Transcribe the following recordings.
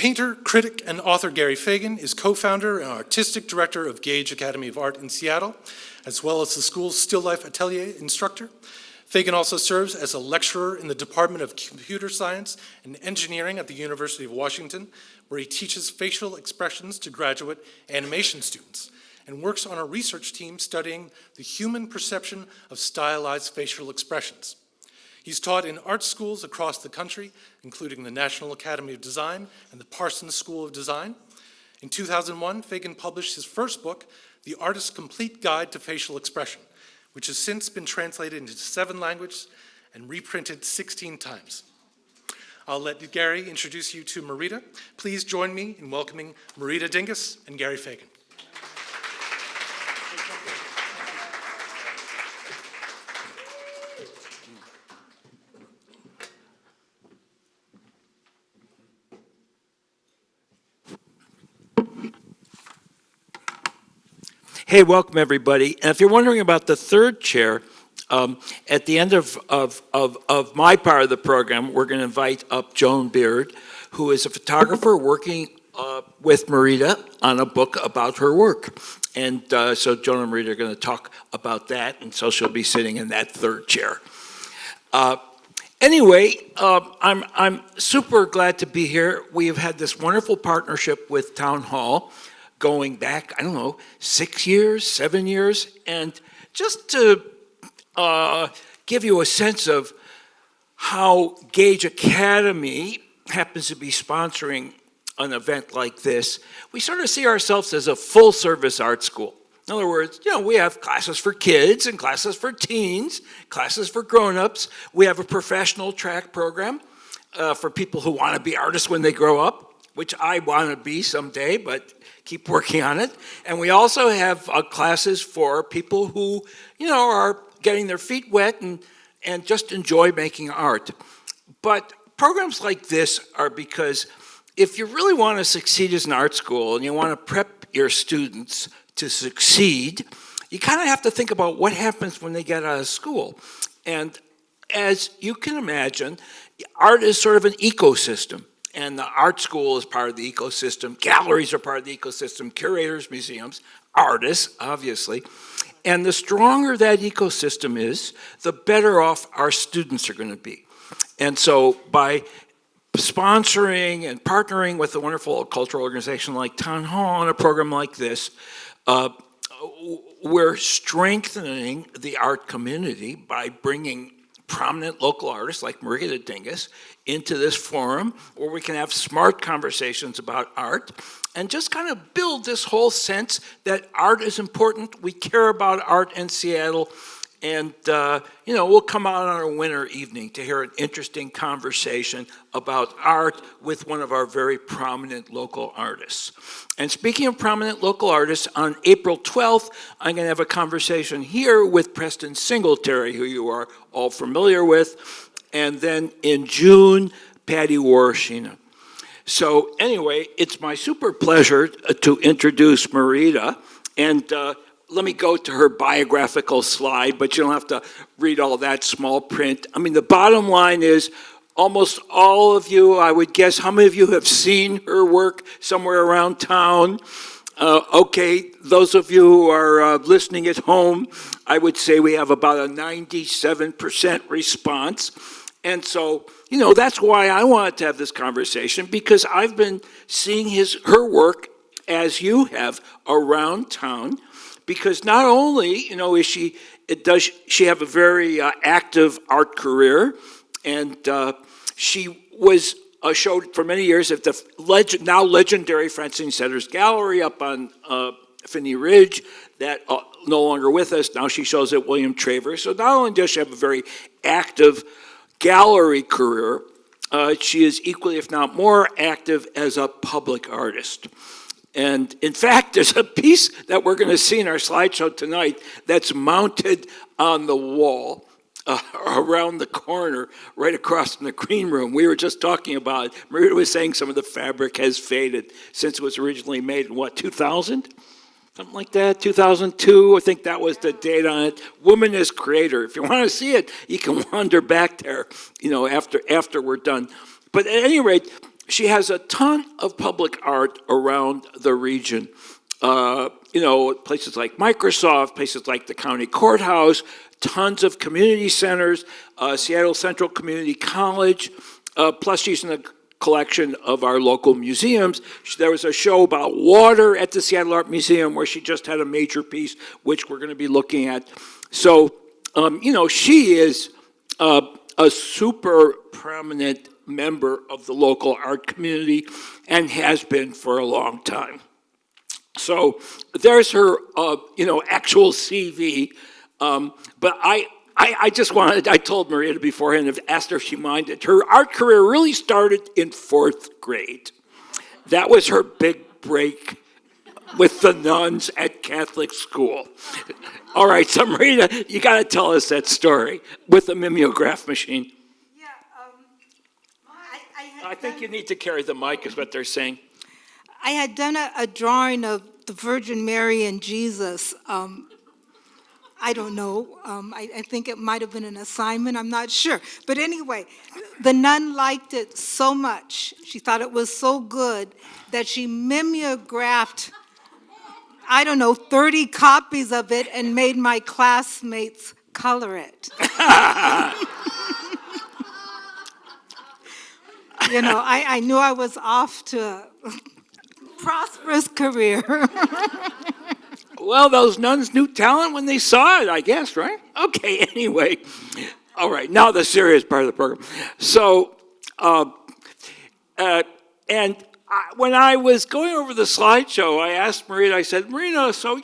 Painter, critic, and author Gary Faigin is co-founder and artistic director of Gage Academy of Art in Seattle, as well as the school's Still Life Atelier instructor. Faigin also serves as a lecturer in the Department of Computer Science and Engineering at the University of Washington, where he teaches facial expressions to graduate animation students, and works on a research team studying the human perception of stylized facial expressions. He's taught in art schools across the country, including the National Academy of Design and the Parsons School of Design. In 2001, Faigin published his first book, The Artist's Complete Guide to Facial Expression, which has since been translated into 7 languages and reprinted 16 times. I'll let Gary introduce you to Marita. Please join me in welcoming Marita Dingus and Gary Faigin. Hey, welcome everybody. And if you're wondering about the third chair, at the end of my part of the program, we're going to invite up Joan Beard, who is a photographer working with Marita on a book about her work. And so Joan and Marita are going to talk about that, and so she'll be sitting in that third chair. Anyway, I'm super glad to be here. We have had this wonderful partnership with Town Hall going back, I don't know, 6 years, 7 years, and just to give you a sense of how Gage Academy happens to be sponsoring an event like this, we sort of see ourselves as a full-service art school. In other words, you know, we have classes for kids and classes for teens, classes for grown-ups. We have a professional track program for people who want to be artists when they grow up, which I want to be someday, but keep working on it. And we also have classes for people who, you know, are getting their feet wet and just enjoy making art. But programs like this are because if you really want to succeed as an art school and you want to prep your students to succeed, you kind of have to think about what happens when they get out of school. And as you can imagine, art is sort of an ecosystem. And the art school is part of the ecosystem. Galleries are part of the ecosystem. Curators, museums, artists, obviously. And the stronger that ecosystem is, the better off our students are going to be. And so by sponsoring and partnering with a wonderful cultural organization like Town Hall on a program like this, we're strengthening the art community by bringing prominent local artists like Marita Dingus into this forum where we can have smart conversations about art and just kind of build this whole sense that art is important. We care about art in Seattle, and you know, we'll come out on a winter evening to hear an interesting conversation about art with one of our very prominent local artists. And speaking of prominent local artists, on April 12th, I'm going to have a conversation here with Preston Singletary, who you are all familiar with, and then in June, Patty Warshina. So anyway, it's my super pleasure to introduce Marita, and let me go to her biographical slide, but you don't have to read all that small print. I mean, the bottom line is almost all of you, I would guess, how many of you have seen her work somewhere around town? Okay, those of you who are listening at home, I would say we have about a 97% response. And so, you know, that's why I wanted to have this conversation, because I've been seeing her work, as you have, around town. Because not only, you know, does she have a very active art career, and she was showed for many years at the now legendary Francine Setter's Gallery up on Finney Ridge, that no longer with us. Now she shows at William Travers. So not only does she have a very active gallery career, she is equally, if not more, active as a public artist. And in fact, there's a piece that we're going to see in our slideshow tonight that's mounted on the wall around the corner, right across from the green room. We were just talking about it. Marita was saying some of the fabric has faded since it was originally made in, what, 2000? Something like that, 2002, I think that was the date on it. Woman as creator. If you want to see it, you can wander back there, you know, after we're done. But at any rate, she has a ton of public art around the region. Places like Microsoft, places like the county courthouse, tons of community centers, Seattle Central Community College, plus she's in the collection of our local museums. There was a show about water at the Seattle Art Museum where she just had a major piece, which we're going to be looking at. So, she is a super prominent member of the local art community and has been for a long time. So there's her, actual CV. But I just wanted, I told Marita beforehand, I've asked her if she minded. Her art career really started in 4th grade. That was her big break with the nuns at Catholic school. All right, so Marita, you got to tell us that story with the mimeograph machine. Yeah, I think you need to carry the mic, is what they're saying. I had done a drawing of the Virgin Mary and Jesus. I don't know. I think it might have been an assignment. I'm not sure. But anyway, the nun liked it so much. She thought it was so good that she mimeographed, 30 copies of it and made my classmates color it. I knew I was off to a prosperous career. Well, those nuns knew talent when they saw it, I guess, right? Okay, anyway. All right, now the serious part of the program. So, when I was going over the slideshow, I asked Marita, I said, Marita, so,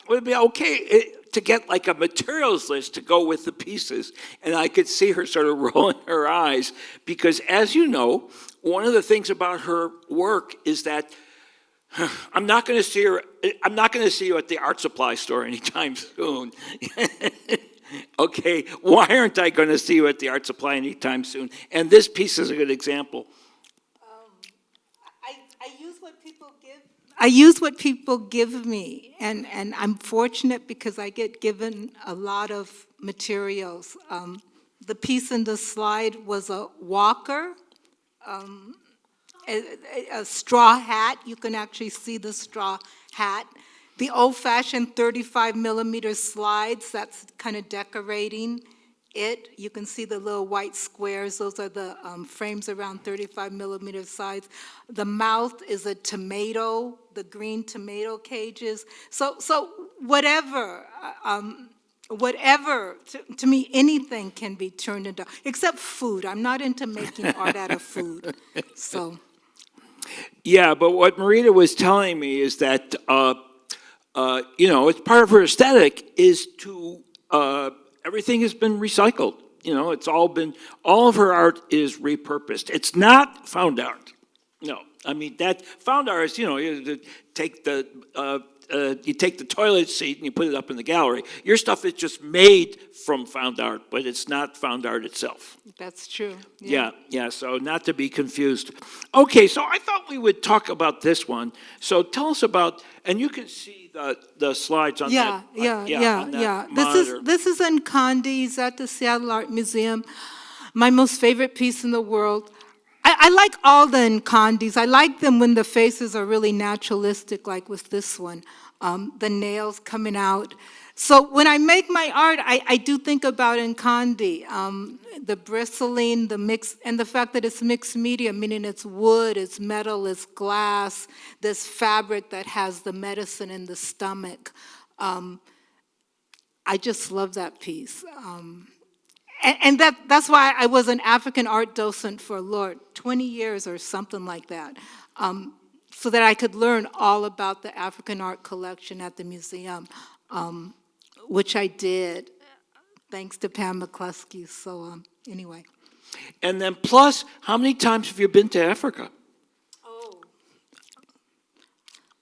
would it be okay to get like a materials list to go with the pieces? And I could see her sort of rolling her eyes because, as you know, one of the things about her work is that I'm not going to see you at the art supply store anytime soon. Okay, why aren't I going to see you at the art supply anytime soon? And this piece is a good example. I use what people give me, and I'm fortunate because I get given a lot of materials. The piece in the slide was a walker, a straw hat. You can actually see the straw hat. The old-fashioned 35 millimeter slides, that's kind of decorating it. You can see the little white squares. Those are the frames around 35 millimeter size. The mouth is a tomato, the green tomato cages. So whatever, to me, anything can be turned into, except food. I'm not into making art out of food, so. Yeah, but what Marita was telling me is that, it's part of her aesthetic is to, everything has been recycled. It's all of her art is repurposed. It's not found art. No, I mean, that found art is, you take the toilet seat and you put it up in the gallery. Your stuff is just made from found art, but it's not found art itself. That's true. Yeah, so not to be confused. Okay, so I thought we would talk about this one. So tell us about, and you can see the slides on that. Yeah. Monitor. This is Nkandi's at the Seattle Art Museum. My most favorite piece in the world. I like all the Nkandis. I like them when the faces are really naturalistic, like with this one, the nails coming out. So when I make my art, I do think about Nkandi, the bristling, the mix, and the fact that it's mixed media, meaning it's wood, it's metal, it's glass, this fabric that has the medicine in the stomach. I just love that piece. And that's why I was an African art docent for, 20 years or something like that, so that I could learn all about the African art collection at the museum, which I did, thanks to Pam McCluskey. So anyway. And then plus, how many times have you been to Africa? Oh,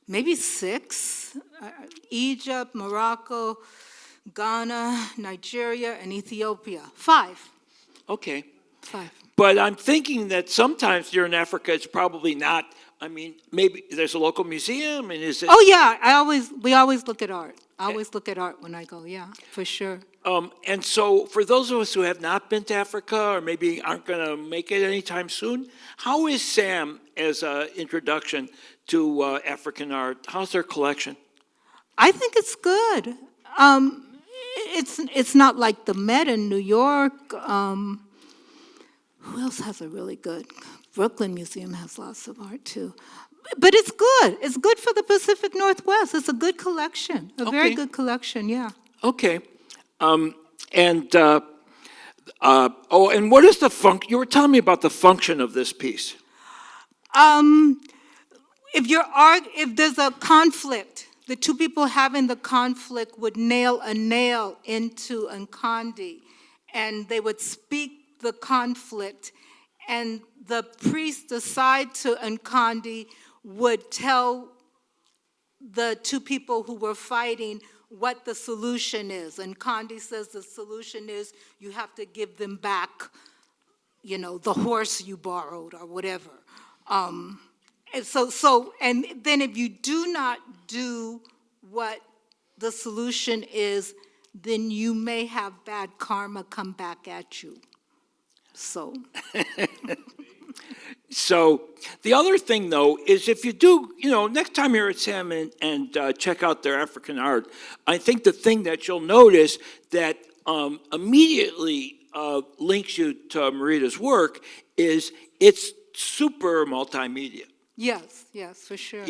maybe 6. Egypt, Morocco, Ghana, Nigeria, and Ethiopia. 5. Okay. 5. But I'm thinking that sometimes you're in Africa, it's probably not I mean, maybe there's a local museum, and is it? Oh, yeah, we always look at art. I always look at art when I go, yeah, for sure. And so for those of us who have not been to Africa or maybe aren't going to make it anytime soon, how is SAM as an introduction to African art? How's their collection? I think it's good. It's not like the Met in New York. Who else has a really good? Brooklyn Museum has lots of art too. But it's good. It's good for the Pacific Northwest. It's a good collection, a very good collection, yeah. Okay. And what is the function? You were telling me about the function of this piece. If there's a conflict, the two people having the conflict would nail a nail into Nkandi, and they would speak the conflict, and the priest aside to Nkandi would tell the two people who were fighting what the solution is. And Nkandi says the solution is you have to give them back, the horse you borrowed or whatever. And then if you do not do what the solution is, then you may have bad karma come back at you. So the other thing, though, is if you do, next time you're at SAM and check out their African art, I think the thing that you'll notice that immediately links you to Marita's work is it's super multimedia. Yes, for sure.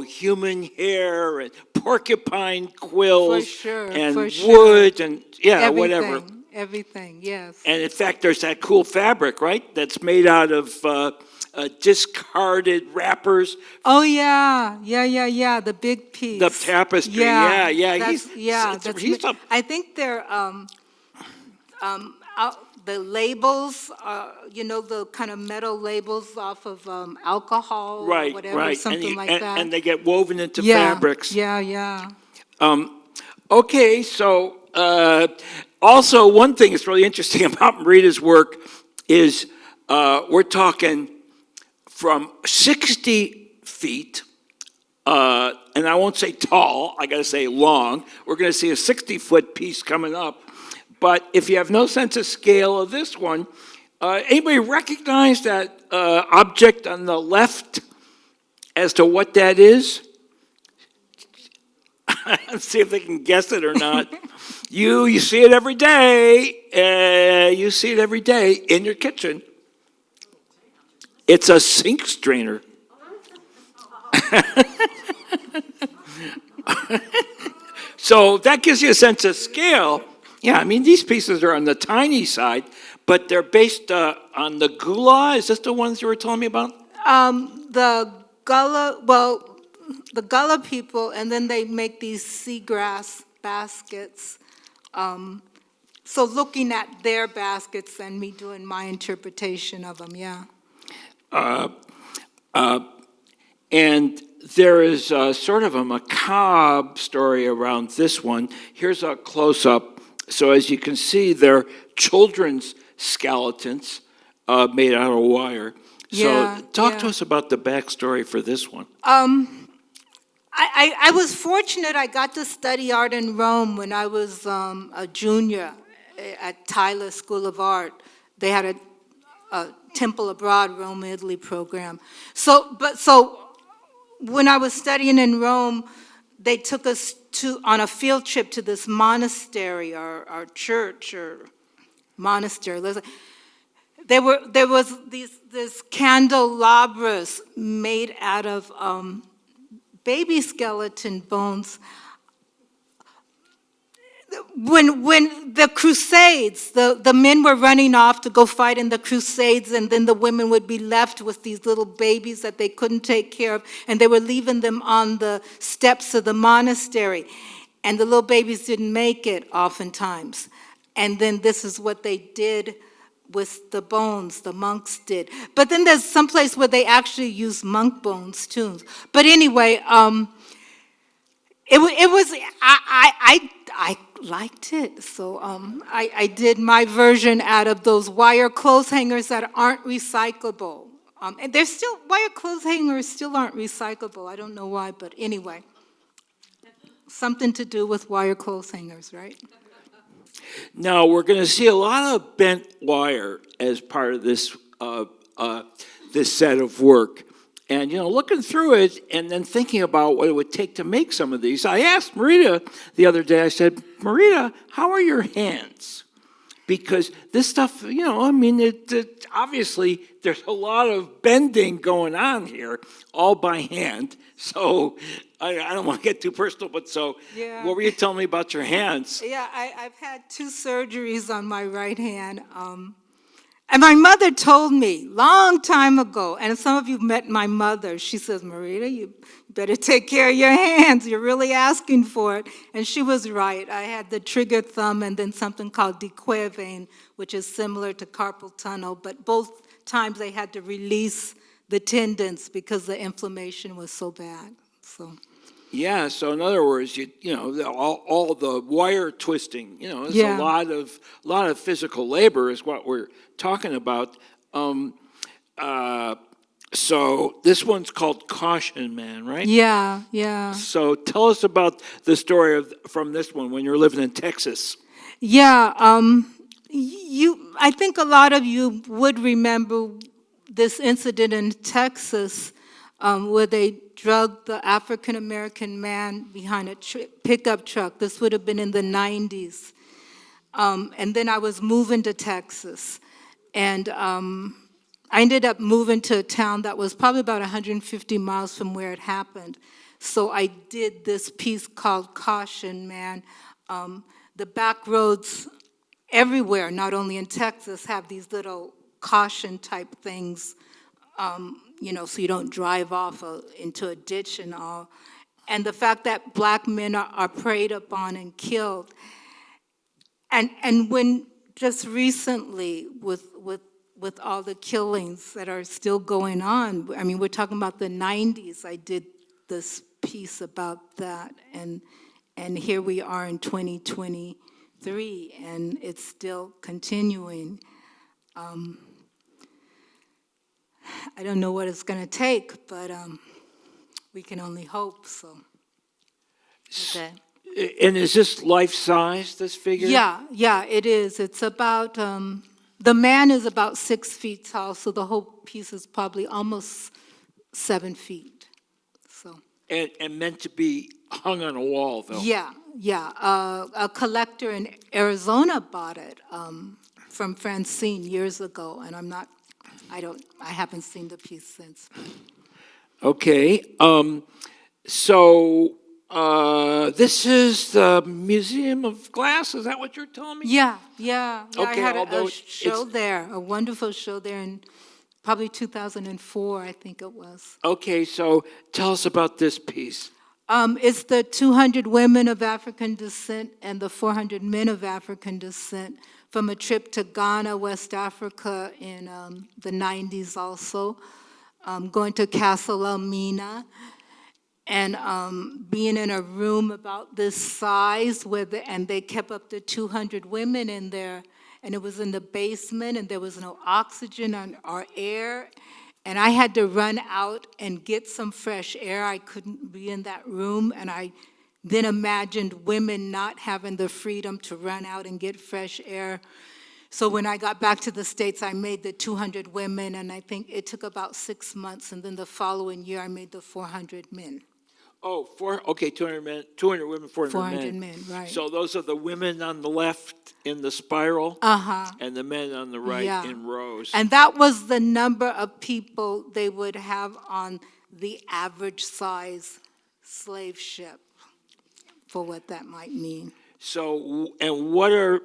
Human hair and porcupine quills and for wood and everything, whatever. Everything, yes. And in fact, there's that cool fabric, right? That's made out of discarded wrappers. Oh yeah, the big piece. The tapestry, yeah. I think they're the labels, the kind of metal labels off of alcohol or whatever, something like that. And they get woven into fabrics. Yeah. Okay, so also one thing that's really interesting about Marita's work is we're talking from 60 feet, and I won't say tall, I gotta say long. We're gonna see a 60-foot piece coming up. But if you have no sense of scale of this one, anybody recognize that object on the left as to what that is? Let's see if they can guess it or not. You see it every day. You see it every day in your kitchen. It's a sink strainer. So that gives you a sense of scale. Yeah, I mean, these pieces are on the tiny side, but they're based on the gula. Is this the ones you were telling me about? The Gullah people, and then they make these seagrass baskets. So looking at their baskets and me doing my interpretation of them, yeah. And there is sort of a macabre story around this one. Here's a close-up. So as you can see, they're children's skeletons made out of wire. So talk to us about the backstory for this one. I was fortunate. I got to study art in Rome when I was a junior at Tyler School of Art. They had a Temple Abroad, Rome, Italy program. So when I was studying in Rome, they took us on a field trip to this monastery or church or monastery. There was these candelabras made out of baby skeleton bones. When the Crusades, the men were running off to go fight in the Crusades, and then the women would be left with these little babies that they couldn't take care of, and they were leaving them on the steps of the monastery. And the little babies didn't make it oftentimes. And then this is what they did with the bones, the monks did. But then there's some place where they actually use monk bones too. But anyway, I liked it, so I did my version out of those wire clothes hangers that aren't recyclable. And there's still, wire clothes hangers still aren't recyclable. I don't know why, but anyway. Something to do with wire clothes hangers, right? Now, we're going to see a lot of bent wire as part of this, this set of work. And, looking through it and then thinking about what it would take to make some of these, I asked Marita the other day, I said, Marita, how are your hands? Because this stuff, obviously there's a lot of bending going on here, all by hand. So I don't want to get too personal, but Yeah. what were you telling me about your hands? Yeah, I've had 2 surgeries on my right hand. And my mother told me long time ago, and some of you met my mother, she says, Marita, you better take care of your hands. You're really asking for it. And she was right. I had the trigger thumb and then something called dequere vein, which is similar to carpal tunnel. But both times they had to release the tendons because the inflammation was so bad. So. Yeah, so in other words, all the wire twisting, it's Yeah. a lot of physical labor is what we're talking about. So this one's called Caution Man, right? Yeah, yeah. So tell us about the story from this one when you're living in Texas. Yeah, I think a lot of you would remember this incident in Texas where they drugged the African-American man behind a pickup truck. This would have been in the 90s. And then I was moving to Texas. And I ended up moving to a town that was probably about 150 miles from where it happened. So I did this piece called Caution Man. The back roads everywhere, not only in Texas, have these little caution type things, so you don't drive off into a ditch and all. And the fact that black men are preyed upon and killed. And when just recently with all the killings that are still going on, I mean, we're talking about the 90s, I did this piece about that. And here we are in 2023, and it's still continuing. I don't know what it's going to take, but we can only hope, so. Okay. And is this life-size, this figure? Yeah, it is. It's about, the man is about 6 feet tall, so the whole piece is probably almost 7 feet, so. And meant to be hung on a wall, though. Yeah. A collector in Arizona bought it from Francine years ago, and I haven't seen the piece since. Okay, so this is the Museum of Glass, is that what you're telling me? Yeah. Okay, I had although a show there, a wonderful show there in probably 2004, I think it was. Okay, so tell us about this piece. It's the 200 women of African descent and the 400 men of African descent from a trip to Ghana, West Africa in the 90s also, going to Castle Elmina, and being in a room about this size and they kept up to 200 women in there, and it was in the basement, and there was no oxygen or air, and I had to run out and get some fresh air. I couldn't be in that room, and I then imagined women not having the freedom to run out and get fresh air. So when I got back to the States, I made the 200 women, and I think it took about 6 months, and then the following year, I made the 400 men. Oh, 200 men, 200 women, 400 400 men. men, right. So those are the women on the left in the spiral, and the men on the right in rows. And that was the number of people they would have on the average size slave ship, for what that might mean. So, and what are,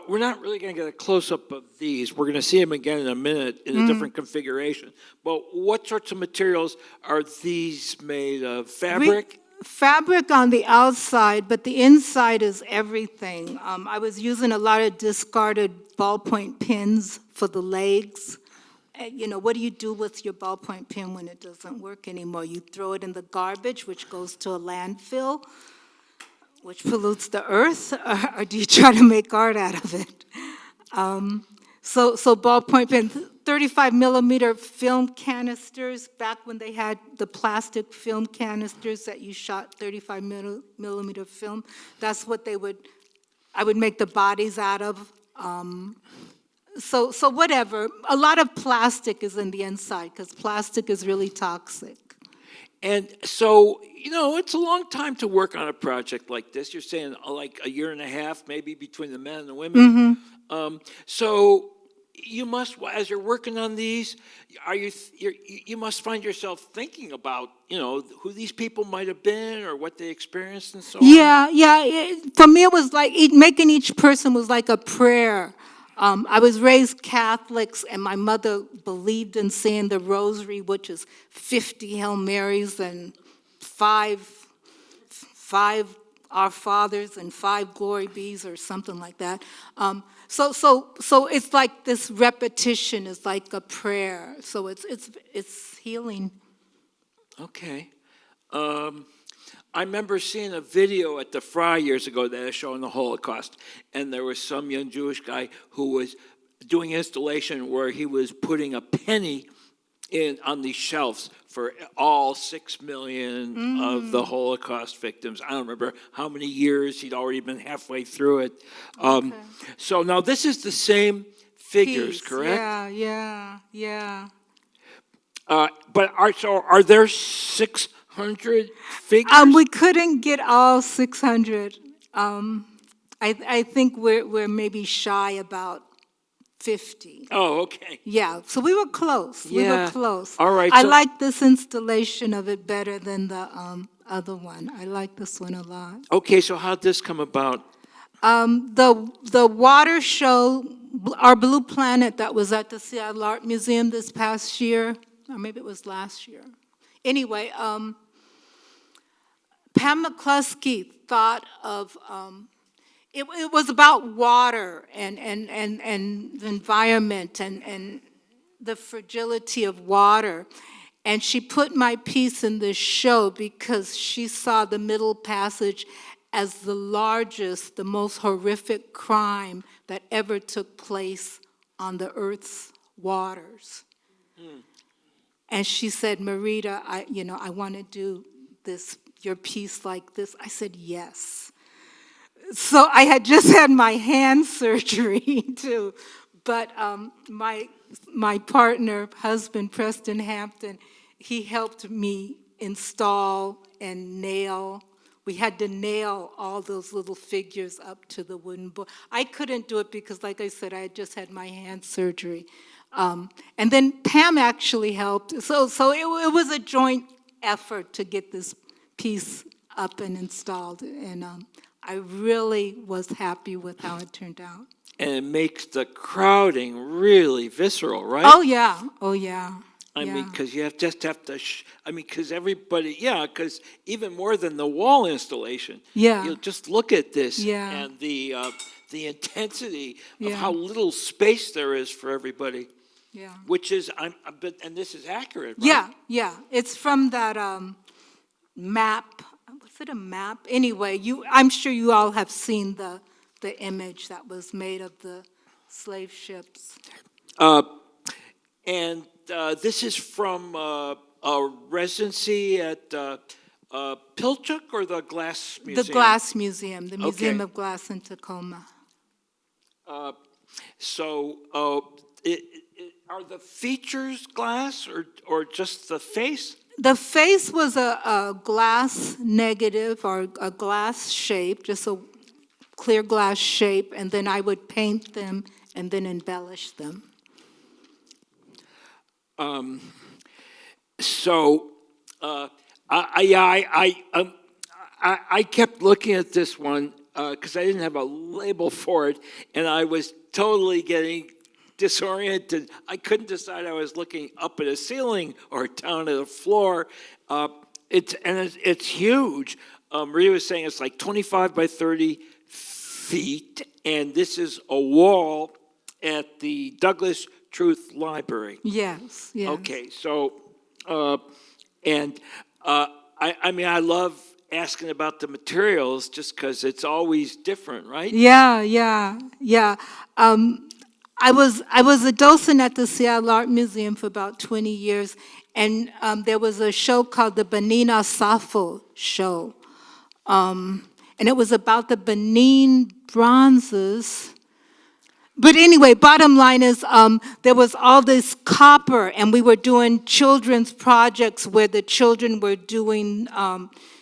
we're not really going to get a close-up of these. We're going to see them again in a minute in a different configuration. But what sorts of materials are these made of? Fabric? Fabric on the outside, but the inside is everything. I was using a lot of discarded ballpoint pens for the legs. What do you do with your ballpoint pen when it doesn't work anymore? You throw it in the garbage, which goes to a landfill, which pollutes the earth, or do you try to make art out of it? So ballpoint pens, 35 millimeter film canisters, back when they had the plastic film canisters that you shot 35 millimeter film. That's what I would make the bodies out of. So whatever. A lot of plastic is in the inside because plastic is really toxic. And so, it's a long time to work on a project like this. You're saying like a year and a half, maybe between the men and the women. So you must, as you're working on these, you must find yourself thinking about, who these people might have been or what they experienced and so on. Yeah. For me, it was like making each person was like a prayer. I was raised Catholics, and my mother believed in saying the rosary, which is 50 Hail Marys and five Our Fathers and 5 Glory Bees or something like that. So it's like this repetition is like a prayer. So it's healing. Okay. I remember seeing a video at the Fry years ago that was showing the Holocaust, and there was some young Jewish guy who was doing installation where he was putting a penny on these shelves for all 6 million of the Holocaust victims. I don't remember how many years. He'd already been halfway through it. So now this is the same figures, correct? Yeah. But are there 600 figures? We couldn't get all 600. I think we're maybe shy about 50. Oh, okay. Yeah, so we were close. We were close. All right. I like this installation of it better than the other one. I like this one a lot. Okay, so how'd this come about? The water show, Our Blue Planet, that was at the Seattle Art Museum this past year, or maybe it was last year. Anyway, Pam McCluskey thought of, it was about water and the environment and the fragility of water. And she put my piece in this show because she saw the Middle Passage as the largest, the most horrific crime that ever took place on the Earth's waters. And she said, Marita, I want to do your piece like this. I said, yes. So I had just had my hand surgery too, but my partner, husband, Preston Hampton, he helped me install and nail. We had to nail all those little figures up to the wooden board. I couldn't do it because, like I said, I had just had my hand surgery. And then Pam actually helped. So it was a joint effort to get this piece up and installed. And I really was happy with how it turned out. And it makes the crowding really visceral, right? Oh, yeah. I mean, because you have to, because everybody, because even more than the wall installation, you just look at this and the intensity of how little space there is for everybody. Yeah. Which is, and this is accurate, right? Yeah. It's from that map. Was it a map? Anyway, I'm sure you all have seen the image that was made of the slave ships. And this is from a residency at Pilchuck or the Glass Museum? The Glass Museum, the Museum of Glass in Tacoma. Are the features glass or just the face? The face was a glass negative or a glass shape, just a clear glass shape, and then I would paint them and then embellish them. I kept looking at this one because I didn't have a label for it, and I was totally getting disoriented. I couldn't decide I was looking up at a ceiling or down at a floor. It's huge. Maria was saying it's like 25 by 30 feet, and this is a wall at the Douglas Truth Library. Yes. Okay, so, I love asking about the materials just because it's always different, right? Yeah. I was a docent at the Seattle Art Museum for about 20 years, and there was a show called the Benina Safo Show. And it was about the Benin bronzes. But anyway, bottom line is there was all this copper, and we were doing children's projects where the children were doing,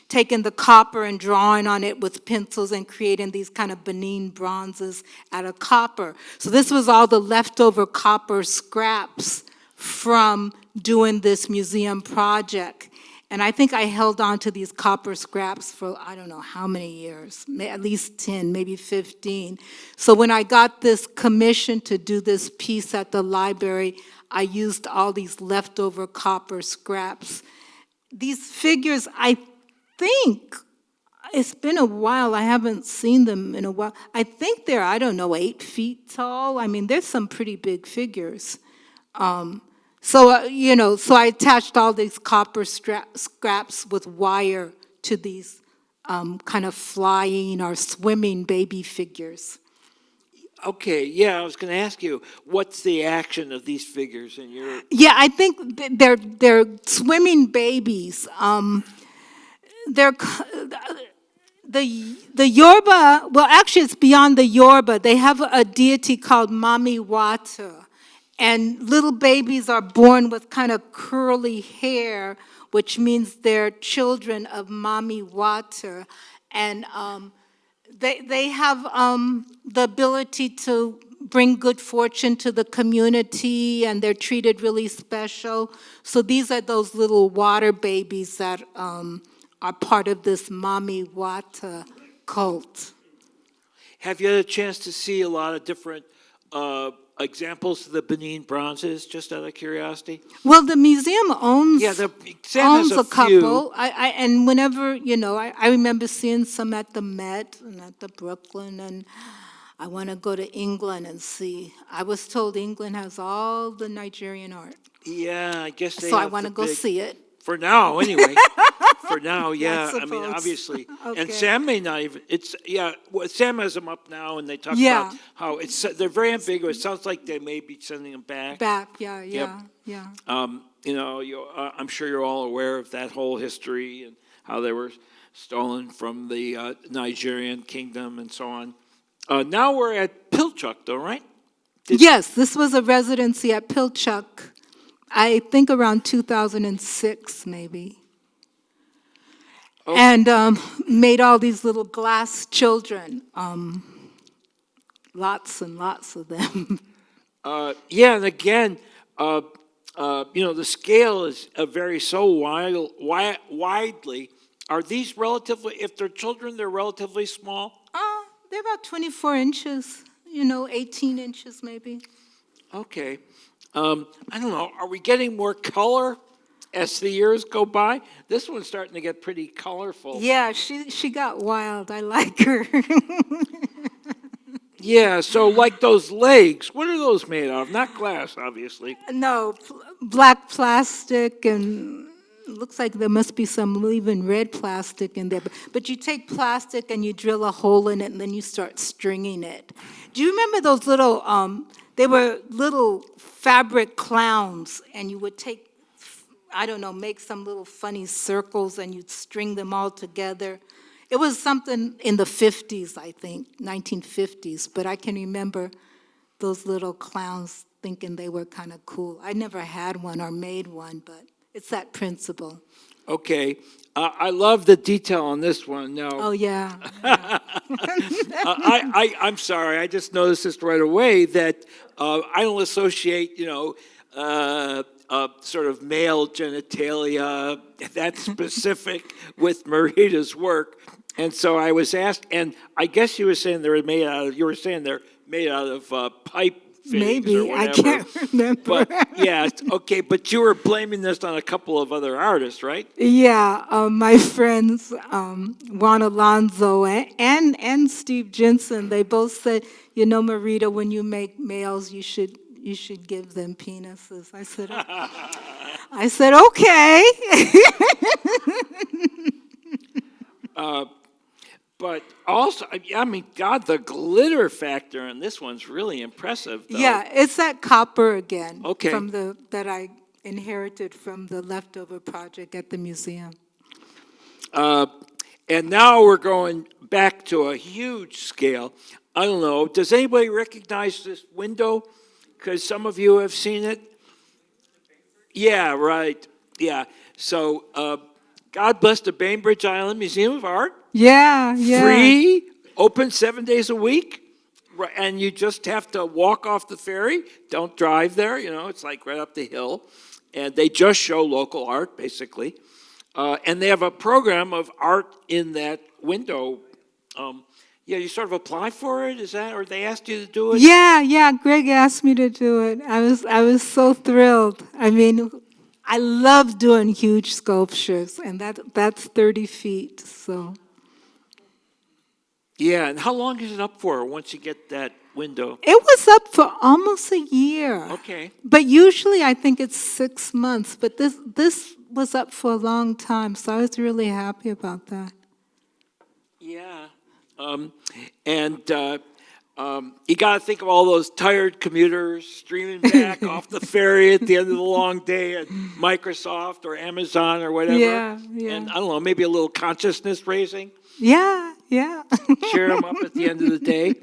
taking the copper and drawing on it with pencils and creating these kind of Benin bronzes out of copper. So this was all the leftover copper scraps from doing this museum project. And I think I held on to these copper scraps for I don't know how many years, at least 10, maybe 15. So when I got this commission to do this piece at the library, I used all these leftover copper scraps. These figures, I think, it's been a while, I haven't seen them in a while. I think they're, I don't know, 8 feet tall. I mean, there's some pretty big figures. So I attached all these copper scraps with wire to these kind of flying or swimming baby figures. Okay, yeah, I was going to ask you, what's the action of these figures in your... Yeah, I think they're swimming babies. They're the Yoruba, well, actually it's beyond the Yoruba. They have a deity called Mami Wata. And little babies are born with kind of curly hair, which means they're children of Mami Water. And they have the ability to bring good fortune to the community, and they're treated really special. So these are those little water babies that are part of this Mami Wata cult. Have you had a chance to see a lot of different examples of the Benin bronzes, just out of curiosity? Well, the museum owns owns a couple. And whenever, I remember seeing some at the Met and at the Brooklyn, and I want to go to England and see. I was told England has all the Nigerian art. Yeah, I guess they So I have want to the go big- see it. For now, anyway. For now, yeah. I mean, suppose. obviously. Okay. And Sam may not even, Sam has them up now, and they talk Yeah. about how they're very ambiguous. It sounds like they may be sending them back. Yeah. I'm sure you're all aware of that whole history and how they were stolen from the Nigerian kingdom and so on. Now we're at Pilchuck, though, right? Yes, this was a residency at Pilchuck, I think around 2006, maybe. Oh. And made all these little glass children, lots and lots of them. And again, the scale is varies so widely. Are these relatively, if they're children, they're relatively small? They're about 24 inches, 18 inches maybe. Okay. I don't know, are we getting more color as the years go by? This one's starting to get pretty colorful. Yeah, she got wild. I like her. Yeah, so like those legs, what are those made of? Not glass, obviously. No, black plastic, and looks like there must be some even red plastic in there. But you take plastic and you drill a hole in it, and then you start stringing it. Do you remember those little, they were little fabric clowns, and you would take, make some little funny circles, and you'd string them all together. It was something in the 50s, I think, 1950s, but I can remember those little clowns thinking they were kind of cool. I never had one or made one, but it's that principle. Okay. I love the detail on this one. Now, Oh, yeah. I'm sorry. I just noticed this right away that I don't associate, sort of male genitalia that specific with Marita's work, and so I was asked, and I guess you were saying they're made out of pipe fittings Maybe. or I whatever. can't remember. But yeah, okay. But you were blaming this on a couple of other artists, right? Yeah, my friends, Juan Alonso and Steve Jensen, they both said, Marita, when you make males, you should give them penises. I said, okay. But also, I mean, God, the glitter factor in this one's really impressive, though. Yeah, it's that copper again. Okay. That I inherited from the leftover project at the museum. And now we're going back to a huge scale. I don't know, does anybody recognize this window? Because some of you have seen it. Yeah, right, yeah. So, God bless the Bainbridge Island Museum of Art. Yeah, yeah. Free, open 7 days a week. And you just have to walk off the ferry. Don't drive there, it's like right up the hill. And they just show local art, basically. And they have a program of art in that window. Yeah, you sort of apply for it, is that, or they asked you to do it? Yeah. Greg asked me to do it. I was so thrilled. I mean, I love doing huge sculptures, and that's 30 feet. So. Yeah, and how long is it up for once you get that window? It was up for almost a year. Okay. But usually I think it's 6 months. But this was up for a long time, so I was really happy about that. Yeah. You got to think of all those tired commuters streaming back off the ferry at the end of the long day at Microsoft or Amazon or whatever. Yeah. And I don't know, maybe a little consciousness raising. Yeah. Cheer them up at the end of the day.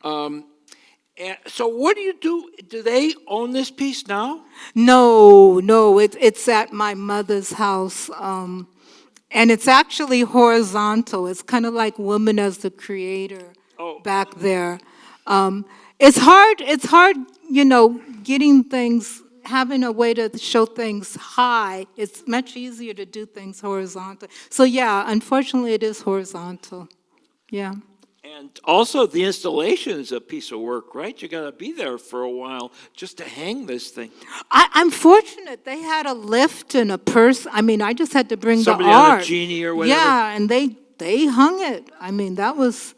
And so what do you do? Do they own this piece now? No, it's at my mother's house. And it's actually horizontal. It's kind of like Woman as the Creator back there. It's hard, getting things, having a way to show things high. It's much easier to do things horizontal. So yeah, unfortunately it is horizontal. Yeah. And also the installation is a piece of work, right? You got to be there for a while just to hang this thing. I'm fortunate. They had a lift and a purse. I mean, I just had to bring Somebody the art. on a genie or whatever. Yeah, and they hung it. I mean, that was,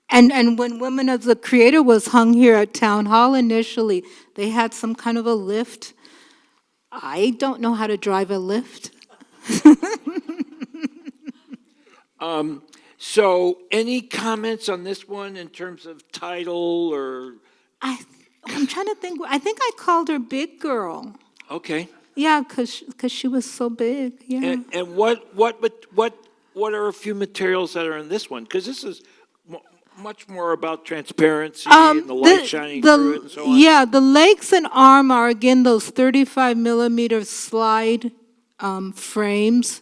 and when Women of the Creator was hung here at Town Hall initially, they had some kind of a lift. I don't know how to drive a lift. So any comments on this one in terms of title or? I'm trying to think. I think I called her Big Girl. Okay. Yeah, because she was so big. Yeah. And what are a few materials that are in this one? Because this is much more about transparency and the light shining through it and so on. Yeah, the legs and arm are again those 35 millimeter slide frames.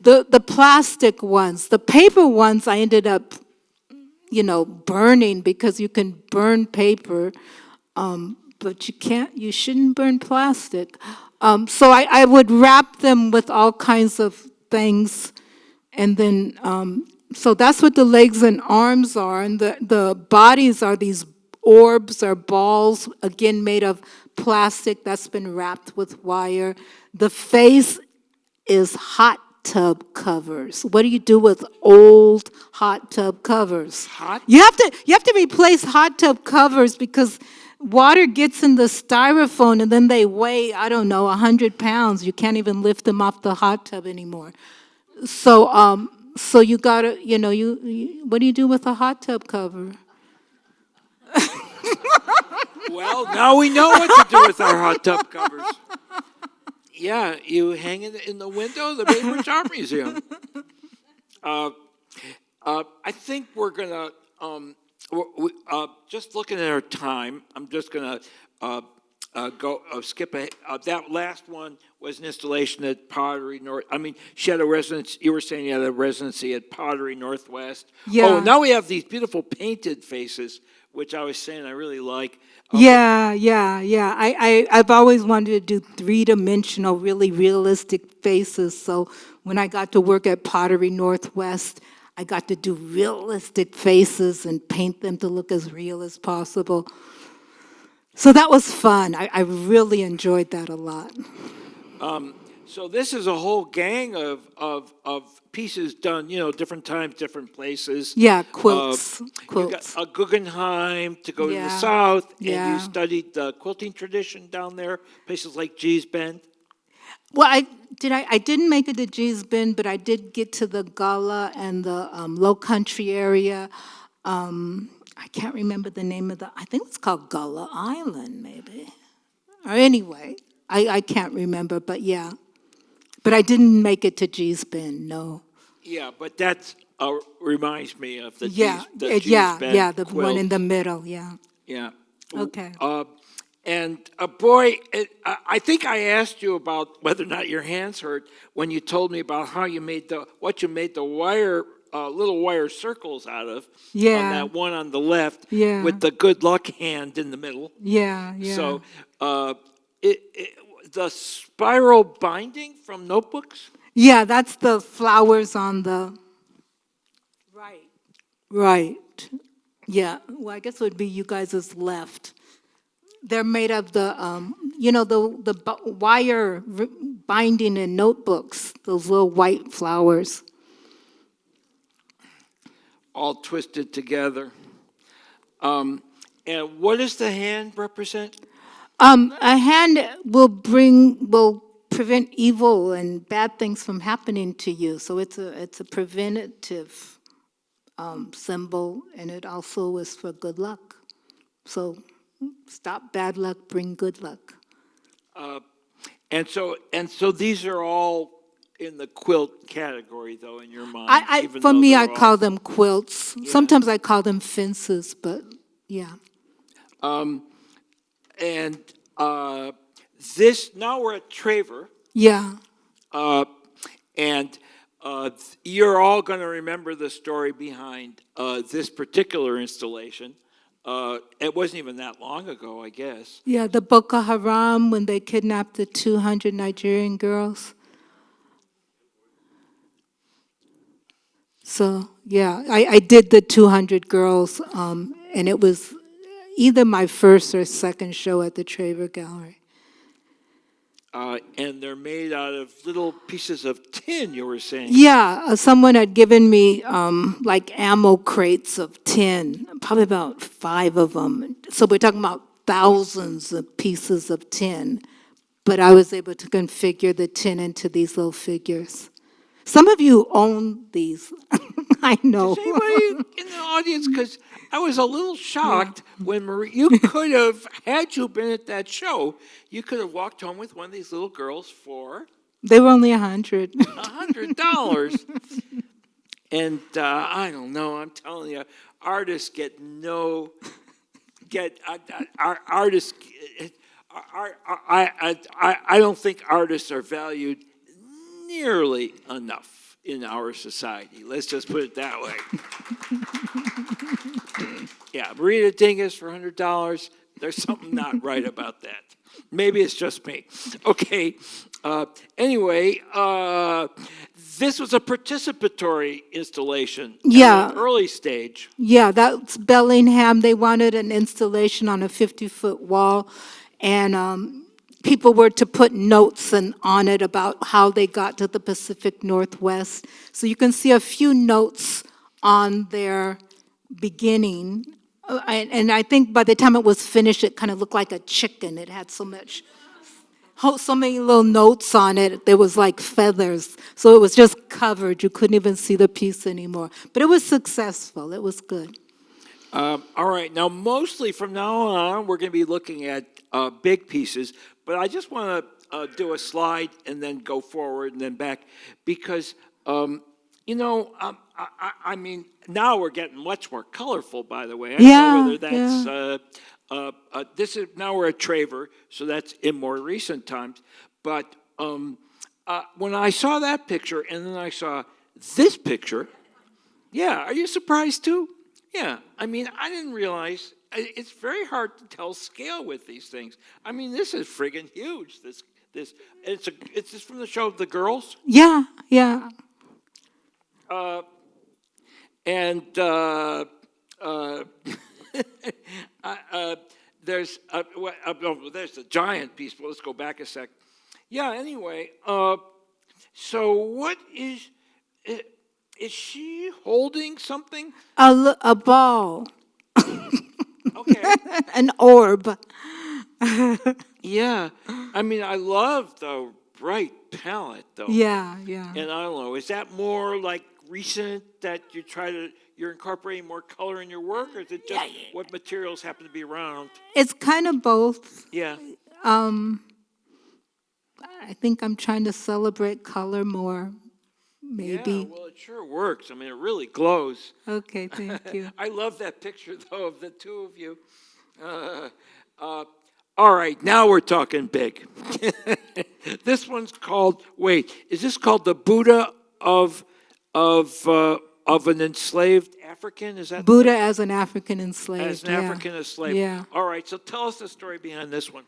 The plastic ones, the paper ones, I ended up, burning because you can burn paper, but you shouldn't burn plastic. So I would wrap them with all kinds of things, and then, so that's what the legs and arms are, and the bodies are these orbs or balls, again made of plastic that's been wrapped with wire. The face is hot tub covers. What do you do with old hot tub covers? You have to replace hot tub covers because water gets in the styrofoam and then they weigh, 100 pounds. You can't even lift them off the hot tub anymore. So you gotta, what do you do with a hot tub cover? Well, now we know what to do with our hot tub covers. Yeah, you hang it in the window of the Bainbridge Art Museum. I think we're gonna just looking at our time. I'm just gonna skip ahead. That last one was an installation at Pottery North. I mean, she had a residence. You were saying you had a residency at Pottery Northwest. Yeah. Oh, now we have these beautiful painted faces, which I was saying I really like. Yeah. I've always wanted to do three-dimensional, really realistic faces. So when I got to work at Pottery Northwest, I got to do realistic faces and paint them to look as real as possible. So that was fun. I really enjoyed that a lot. So this is a whole gang of pieces done, different times, different places. Yeah, quilts. You got a Guggenheim to go to the south, and you studied the quilting tradition down there, places like Gee's Bend. Well, I didn't make it to G's Bend, but I did get to the Gullah and the Low Country area. I can't remember the name of I think it's called Gullah Island, maybe. Or anyway, I can't remember, but yeah. But I didn't make it to G's Bend, no. Yeah, but that reminds me of the Yeah, G's yeah, Bend yeah, the quilt. one in the middle, yeah. Yeah. Okay. And boy, I think I asked you about whether or not your hands hurt when you told me about how you made what you made the wire, little wire circles out of. Yeah. On that one on the left. Yeah. With the good luck hand in the middle. Yeah, yeah. So, the spiral binding from notebooks. Yeah, that's the flowers on the. Right. Right. Yeah. Well, I guess it would be you guys' left. They're made of the, the wire binding in notebooks, those little white flowers. All twisted together. And what does the hand represent? A hand will prevent evil and bad things from happening to you. So it's a preventative symbol, and it also is for good luck. So stop bad luck, bring good luck. And so these are all in the quilt category, though, in your mind. For me, I call them quilts. Yeah. Sometimes I call them fences, but yeah. And this, now we're at Traver. Yeah. And you're all going to remember the story behind this particular installation. It wasn't even that long ago, I guess. Yeah, the Boko Haram, when they kidnapped the 200 Nigerian girls. So, yeah, I did the 200 girls, and it was either my first or second show at the Traver Gallery. And they're made out of little pieces of tin, you were saying. Yeah, someone had given me like ammo crates of tin, probably about 5 of them. So we're talking about thousands of pieces of tin. But I was able to configure the tin into these little figures. Some of you own these. I know. Is anybody in the audience? Because I was a little shocked when you could have, had you been at that show, you could have walked home with one of these little girls for They were only $100. $100. And I don't know. I'm telling you, artists artists. I don't think artists are valued nearly enough in our society. Let's just put it that way. Yeah, Marita Dingus for $100. There's something not right about that. Maybe it's just me. Okay. Anyway, this was a participatory installation. Yeah. At an early stage. Yeah, that's Bellingham. They wanted an installation on a 50-foot wall, and people were to put notes on it about how they got to the Pacific Northwest. So you can see a few notes on their beginning. And I think by the time it was finished, it kind of looked like a chicken. It had so many little notes on it. There was like feathers. So it was just covered. You couldn't even see the piece anymore. But it was successful. It was good. All right. Now, mostly from now on, we're going to be looking at big pieces. But I just want to do a slide and then go forward and then back. Because, I mean, now we're getting much more colorful, by the way. I don't know whether that's, this is, now we're at Traver, so that's in more recent times. But when I saw that picture and then I saw this picture, yeah, are you surprised too? Yeah, I mean, I didn't realize, it's very hard to tell scale with these things. I mean, this is friggin' huge. It's just from the show of the girls? Yeah, yeah. There's the giant piece, but let's go back a sec. Yeah, anyway, so what is she holding something? A ball. Okay. An orb. Yeah, I mean, I love the bright palette, though. Yeah, yeah. And I don't know, is that more like recent that you're incorporating more color in your work, or is it just what materials happen to be around? It's kind of both. Yeah. I think I'm trying to celebrate color more, maybe. Yeah, well, it sure works. I mean, it really glows. Okay, thank you. I love that picture, though, of the two of you. All right, now we're talking big. This one's called, wait, is this called the Buddha of an enslaved African? Is that Buddha as an African enslaved. as an African enslaved? Yeah. All right, so tell us the story behind this one.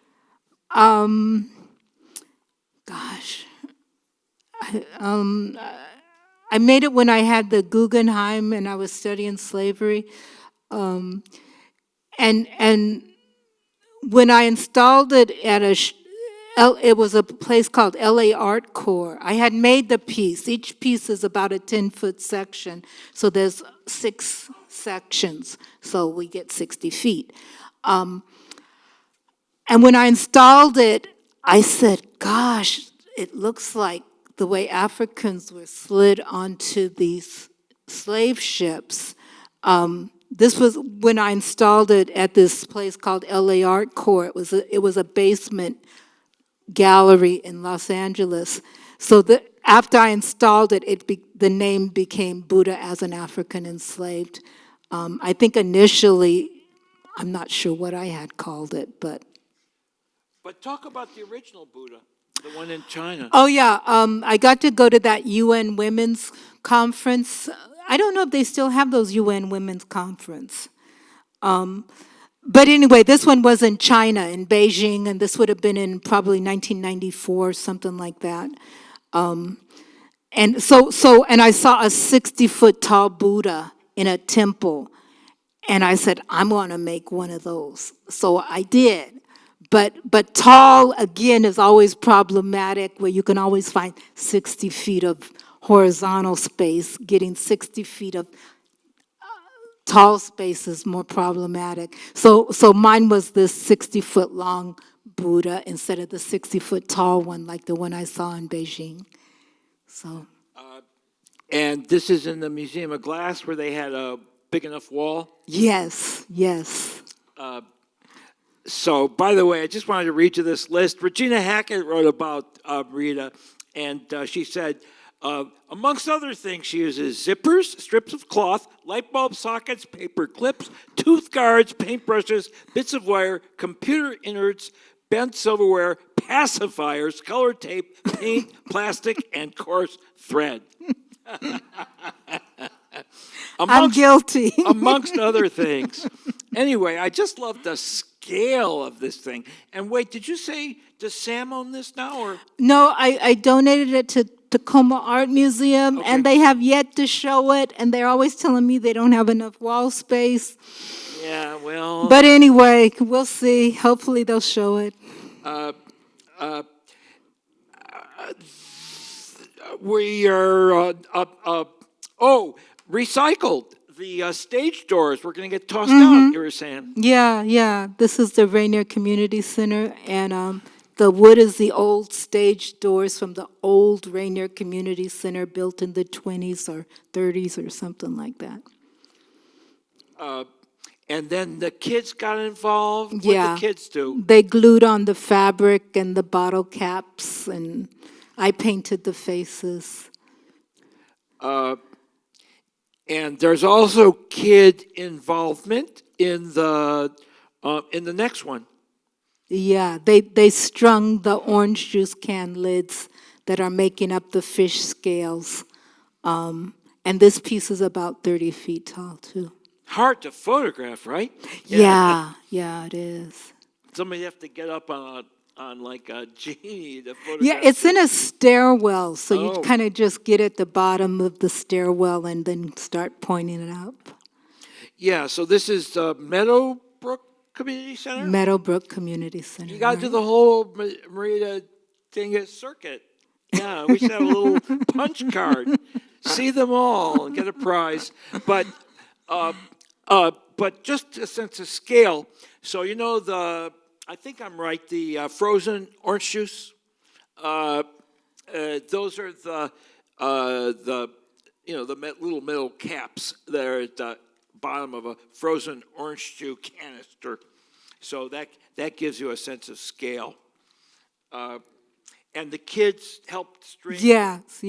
Gosh. I made it when I had the Guggenheim and I was studying slavery. And when I installed it at it was a place called LA Art Corps. I had made the piece. Each piece is about a 10-foot section. So there's 6 sections. So we get 60 feet. And when I installed it, I said, gosh, it looks like the way Africans were slid onto these slave ships. This was when I installed it at this place called LA Art Corps. It was a basement gallery in Los Angeles. So after I installed it, the name became Buddha as an African enslaved. I think initially, I'm not sure what I had called it, but. But talk about the original Buddha, the one in China. Oh, yeah. I got to go to that UN Women's Conference. I don't know if they still have those UN Women's Conference. But anyway, this one was in China, in Beijing, and this would have been in probably 1994, something like that. And I saw a 60-foot tall Buddha in a temple, and I said, I'm going to make one of those. So I did. But tall, again, is always problematic, where you can always find 60 feet of horizontal space. Getting 60 feet of tall space is more problematic. So mine was this 60-foot long Buddha instead of the 60-foot tall one, like the one I saw in Beijing. So. And this is in the Museum of Glass, where they had a big enough wall? Yes, yes. So, by the way, I just wanted to read you this list. Regina Hackett wrote about Marita, and she said, amongst other things, she uses zippers, strips of cloth, light bulb sockets, paper clips, tooth guards, paintbrushes, bits of wire, computer innards, bent silverware, pacifiers, colored tape, paint, plastic, and coarse thread. I'm guilty. Amongst other things. Anyway, I just love the scale of this thing. And wait, did you say, does Sam own this now? Or? No, I donated it to Tacoma Art Museum, Okay. and they have yet to show it, and they're always telling me they don't have enough wall space. Yeah, well. But anyway, we'll see. Hopefully they'll show it. We are, recycled. The stage doors were going to get tossed out, you were saying. Yeah. This is the Rainier Community Center, and the wood is the old stage doors from the old Rainier Community Center built in the 20s or 30s or something like that. And then the kids got involved. What Yeah. did the kids do? They glued on the fabric and the bottle caps, and I painted the faces. And there's also kid involvement in the next one. Yeah, they strung the orange juice can lids that are making up the fish scales. And this piece is about 30 feet tall, too. Hard to photograph, right? Yeah, it is. Somebody have to get up on like a genie to photograph. Yeah, it's in a stairwell, so Oh. you kind of just get at the bottom of the stairwell and then start pointing it up. Yeah, so this is Meadowbrook Community Center? Meadowbrook Community Center. You got to do right? the whole Marita Dingus circuit. Yeah, we should have a little punch card. See them all and get a prize. But just a sense of scale. So you know I think I'm right. The frozen orange juice. those are the little metal caps that are at the bottom of a frozen orange juice canister. So that gives you a sense of scale. And the kids helped string. Yes.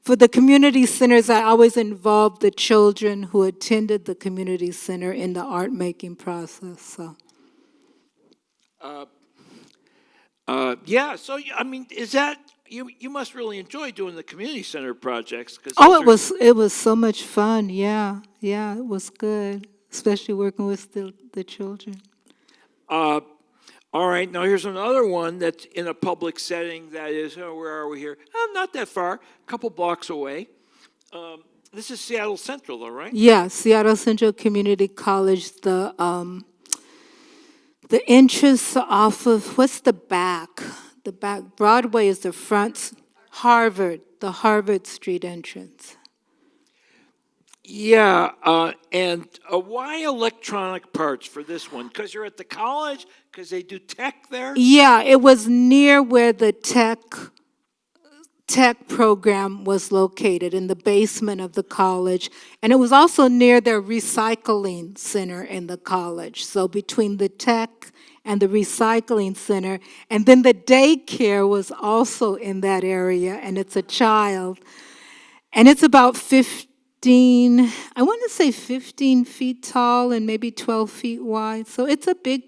For the community centers, I always involved the children who attended the community center in the art making process. So. So I mean, is that you must really enjoy doing the community center projects? Oh, it was so much fun. Yeah, it was good, especially working with the children. All right, now here's another one that's in a public setting that is, where are we here? Not that far, a couple blocks away. This is Seattle Central, though, right? Yeah, Seattle Central Community College. The entrance off of, what's the back? The back, Broadway is the front, the Harvard Street entrance. Yeah, and why electronic parts for this one? Because you're at the college? Because they do tech there? Yeah, it was near where the tech program was located, in the basement of the college. And it was also near their recycling center in the college. So between the tech and the recycling center, and then the daycare was also in that area, and it's a child. And it's about 15 feet tall and maybe 12 feet wide. So it's a big,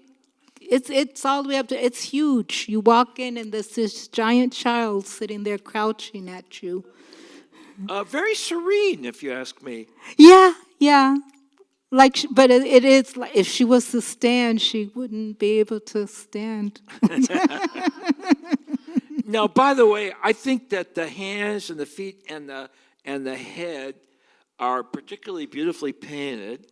it's all the way up to, it's huge. You walk in and there's this giant child sitting there crouching at you. Very serene, if you ask me. Yeah. But it is, like, if she was to stand, she wouldn't be able to stand. Now, by the way, I think that the hands and the feet and the head are particularly beautifully painted.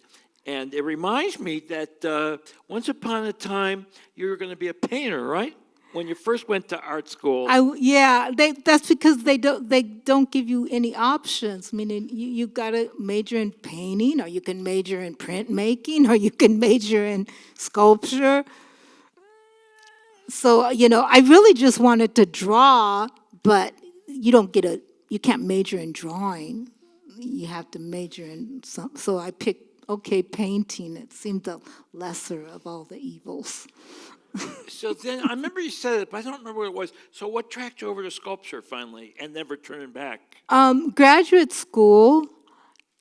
And it reminds me that once upon a time, you were going to be a painter, right? When you first went to art school. That's because they don't give you any options. Meaning you got to major in painting, or you can major in printmaking, or you can major in sculpture. So, I really just wanted to draw, but you can't major in drawing. You have to major in some. So I picked, painting. It seemed the lesser of all the evils. So then, I remember you said it, but I don't remember what it was. So what tracked you over to sculpture finally, and never turning back? Graduate school,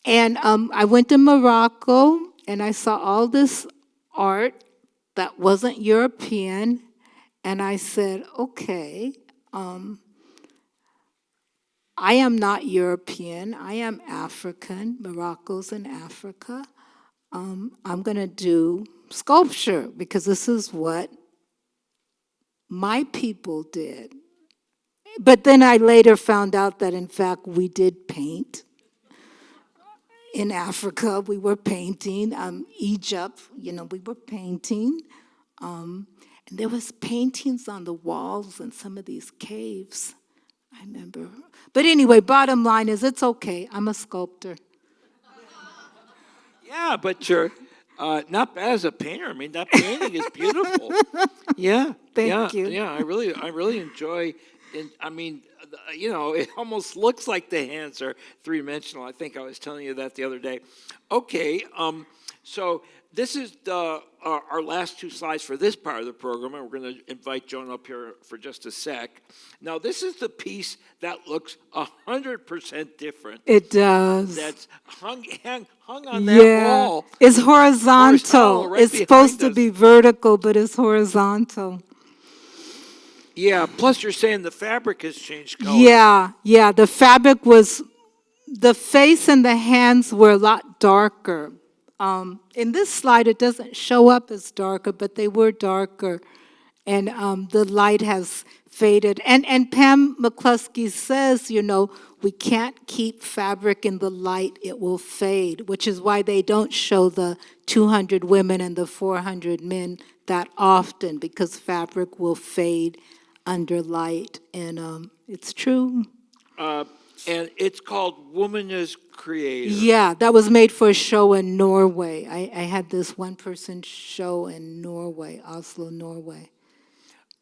and I went to Morocco, and I saw all this art that wasn't European, and I said, okay, I am not European, I am African, Morocco's in Africa. I'm going to do sculpture because this is what my people did. But then I later found out that, in fact, we did paint. In Africa, we were painting. Egypt, we were painting. And there was paintings on the walls in some of these caves, I remember. But anyway, bottom line is, it's okay. I'm a sculptor. Yeah, but you're not bad as a painter. I mean, that painting is beautiful. Yeah, Thank you. Yeah, I really enjoy. It almost looks like the hands are three-dimensional. I think I was telling you that the other day. Okay, so this is our last two slides for this part of the program, and we're going to invite Joan up here for just a sec. Now, this is the piece that looks 100% different. It does. That's hung on that wall. It's horizontal. Right, it's supposed to be vertical, but it's horizontal. Yeah, plus you're saying the fabric has changed color. Yeah, the fabric the face and the hands were a lot darker. In this slide, it doesn't show up as darker, but they were darker. And the light has faded. And Pam McCluskey says, we can't keep fabric in the light, it will fade, which is why they don't show the 200 women and the 400 men that often, because fabric will fade under light. And it's true. And it's called Woman is Creator. Yeah, that was made for a show in Norway. I had this one-person show in Norway, Oslo, Norway.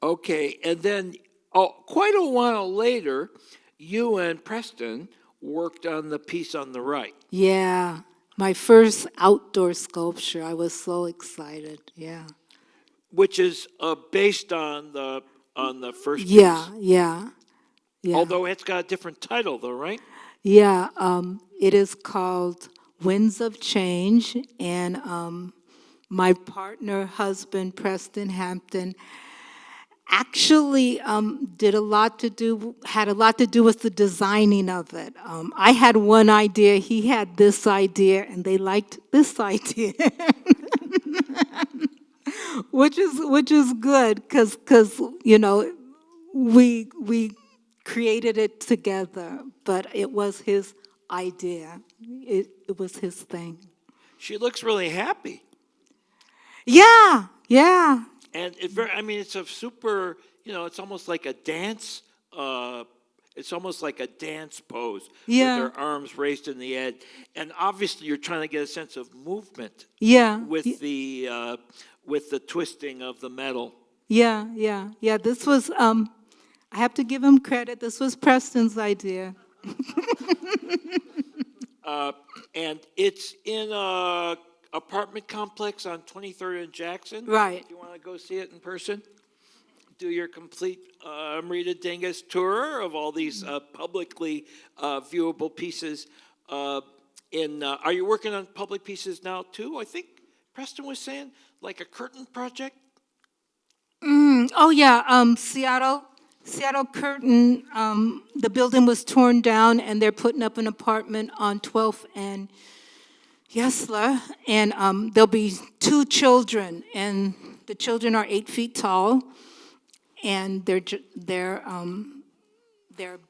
Okay, and then quite a while later, you and Preston worked on the piece on the right. Yeah, my first outdoor sculpture. I was so excited. Yeah. Which is based on the first Yeah, piece. yeah, yeah. Although it's got a different title, though, right? Yeah, it is called Winds of Change, and my partner, husband, Preston Hampton, actually had a lot to do with the designing of it. I had one idea, he had this idea, and they liked this idea. Which is good, because we created it together, but it was his idea. It was his thing. She looks really happy. Yeah, yeah, And I mean, it's a super, it's almost like a dance. It's almost like a dance pose Yeah. with her arms raised in the air. And obviously, you're trying to get a sense of movement yeah, with the twisting of the metal. yeah. This was, I have to give him credit. This was Preston's idea. And it's in a apartment complex on 23rd and Jackson. Right. Do you want to go see it in person? Do your complete Marita Dingus tour of all these publicly viewable pieces. Are you working on public pieces now too? I think Preston was saying like a curtain project. Oh yeah, Seattle Curtain. The building was torn down, and they're putting up an apartment on 12th and Yesler, and there'll be 2 children, and the children are 8 feet tall, and they're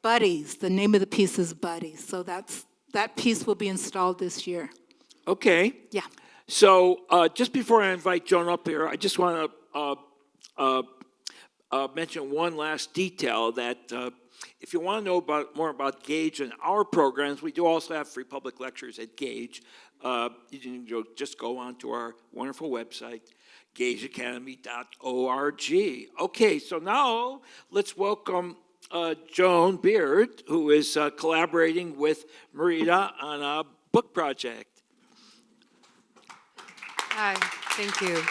buddies. The name of the piece is Buddies. So that piece will be installed this year. Okay. Yeah. So just before I invite Joan up here, I just want to mention one last detail that if you want to know more about Gage and our programs, we do also have free public lectures at Gage. You can just go on to our wonderful website, gageacademy.org. Okay, so now let's welcome Joan Beard, who is collaborating with Marita on a book project. Hi, thank you.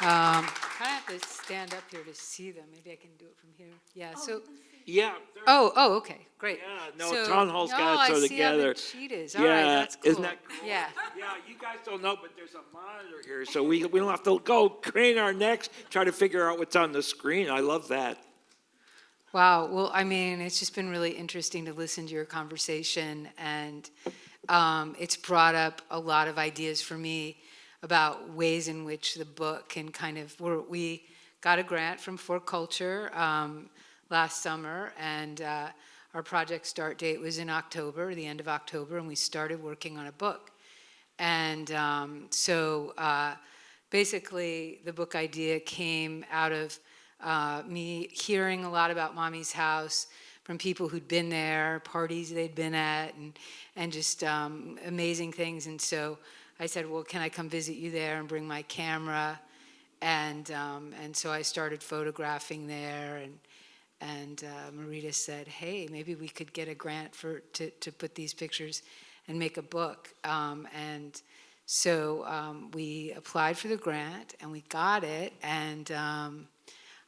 I have to stand up here to see them. Maybe I can do it from here. Yeah. So. Yeah. Oh, okay, great. Yeah, no, Town Hall's got it so I see together. how the sheet is. All right, that's cool. Isn't that cool? Yeah. Yeah, you guys don't know, but there's a monitor here, so we don't have to go crane our necks, try to figure out what's on the screen. I love that. Wow. Well, I mean, it's just been really interesting to listen to your conversation, and it's brought up a lot of ideas for me about ways in which the book can kind of. We got a grant from For Culture last summer, and our project start date was in October, the end of October, and we started working on a book. And so basically the book idea came out of me hearing a lot about Mommy's House from people who'd been there, parties they'd been at, and just amazing things. And so I said, well, can I come visit you there and bring my camera? And so I started photographing there, and Marita said, hey, maybe we could get a grant to put these pictures and make a book. And so we applied for the grant, and we got it. And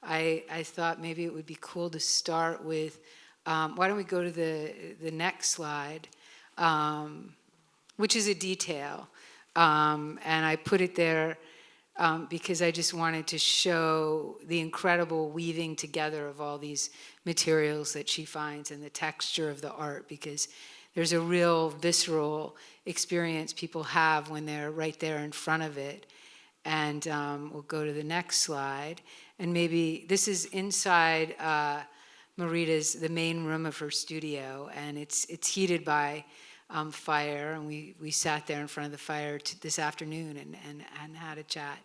I thought maybe it would be cool to start with, why don't we go to the next slide, which is a detail. And I put it there because I just wanted to show the incredible weaving together of all these materials that she finds and the texture of the art, because there's a real visceral experience people have when they're right there in front of it. And we'll go to the next slide. And maybe this is inside Marita's, the main room of her studio, and it's heated by fire, and we sat there in front of the fire this afternoon and had a chat.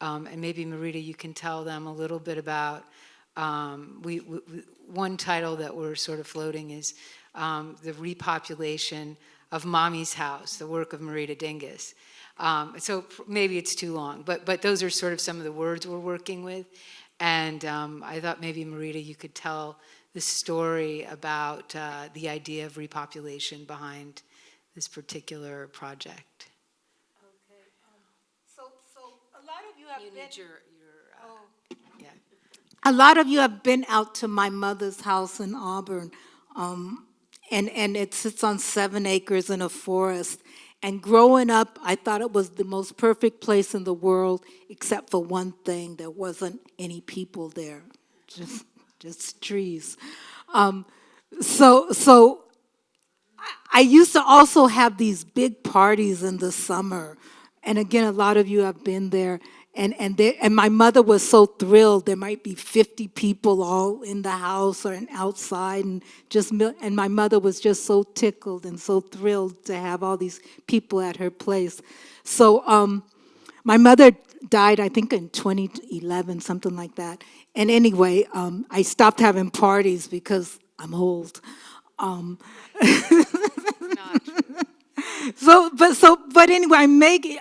And maybe, Marita, you can tell them a little bit about, one title that we're sort of floating is the repopulation of Mommy's House, the work of Marita Dingus. So maybe it's too long, but those are sort of some of the words we're working with. And I thought maybe, Marita, you could tell the story about the idea of repopulation behind this particular project. Okay. So a lot of you have You been. need your yeah. A lot of you have been out to my mother's house in Auburn, and it sits on 7 acres in a forest. And growing up, I thought it was the most perfect place in the world, except for one thing: there wasn't any people there, just trees. Um, so I used to also have these big parties in the summer, and again, a lot of you have been there. And my mother was so thrilled. There might be 50 people all in the house or outside, and my mother was just so tickled and so thrilled to have all these people at her place. So my mother died, I think, in 2011, something like that. And anyway, I stopped having parties because I'm old. Not true. But anyway,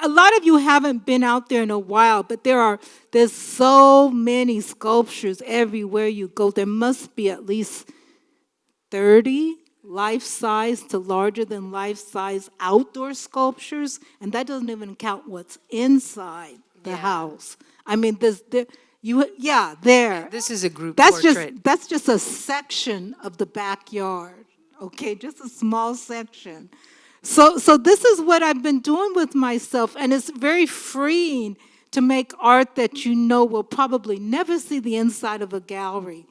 a lot of you haven't been out there in a while, but there's so many sculptures everywhere you go. There must be at least 30 life-size to larger than life-size outdoor sculptures, and that doesn't even count what's inside the Yeah. house. I mean, there. This is a group That's portrait. just a section of the backyard, okay? Just a small section. So this is what I've been doing with myself, and it's very freeing to make art that you know will probably never see the inside of a gallery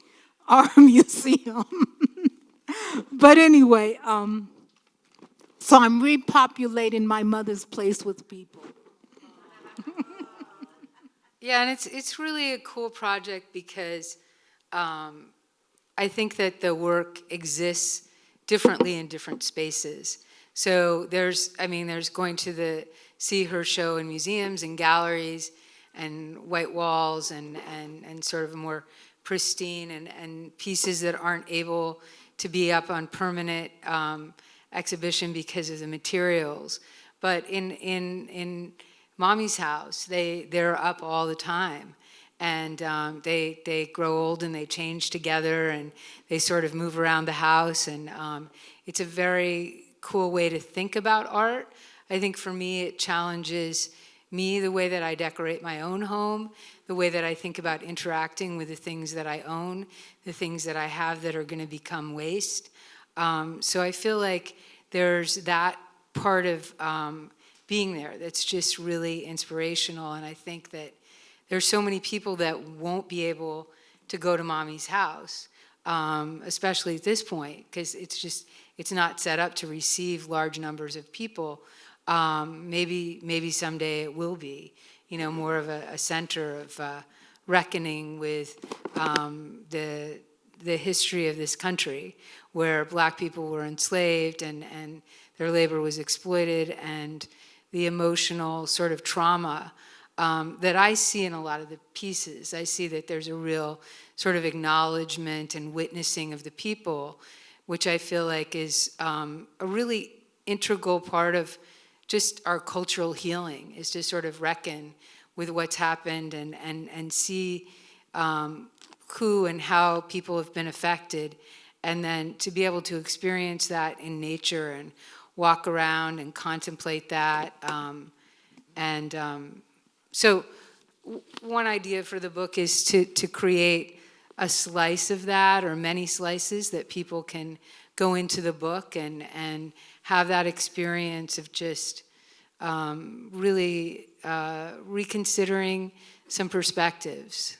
or a museum. But anyway, so I'm repopulating my mother's place with people. Yeah, and it's really a cool project because I think that the work exists differently in different spaces. So there's going to see her show in museums and galleries and white walls and sort of more pristine and pieces that aren't able to be up on permanent exhibition because of the materials. But in Mommy's house, they're up all the time. And they grow old and they change together and they sort of move around the house. And it's a very cool way to think about art. I think for me, it challenges me, the way that I decorate my own home, the way that I think about interacting with the things that I own, the things that I have that are going to become waste. So I feel like there's that part of being there that's just really inspirational. And I think that there's so many people that won't be able to go to Mommy's house, especially at this point, because it's not set up to receive large numbers of people. Maybe someday it will be, more of a center of reckoning with the history of this country, where Black people were enslaved and their labor was exploited, and the emotional sort of trauma that I see in a lot of the pieces. I see that there's a real sort of acknowledgement and witnessing of the people, which I feel like is a really integral part of just our cultural healing, is to sort of reckon with what's happened and see who and how people have been affected, and then to be able to experience that in nature and walk around and contemplate that. So one idea for the book is to create a slice of that, or many slices that people can go into the book and have that experience of just really reconsidering some perspectives.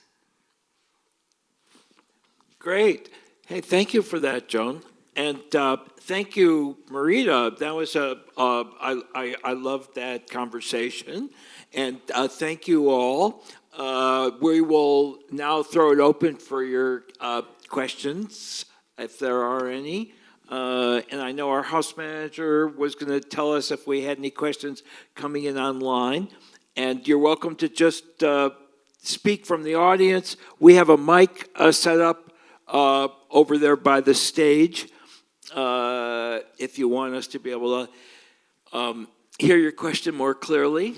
Great. Hey, thank you for that, Joan. And thank you, Marita. That was I loved that conversation. And thank you all. We will now throw it open for your questions, if there are any. And I know our house manager was going to tell us if we had any questions coming in online. And you're welcome to just speak from the audience. We have a mic set up over there by the stage, if you want us to be able to hear your question more clearly.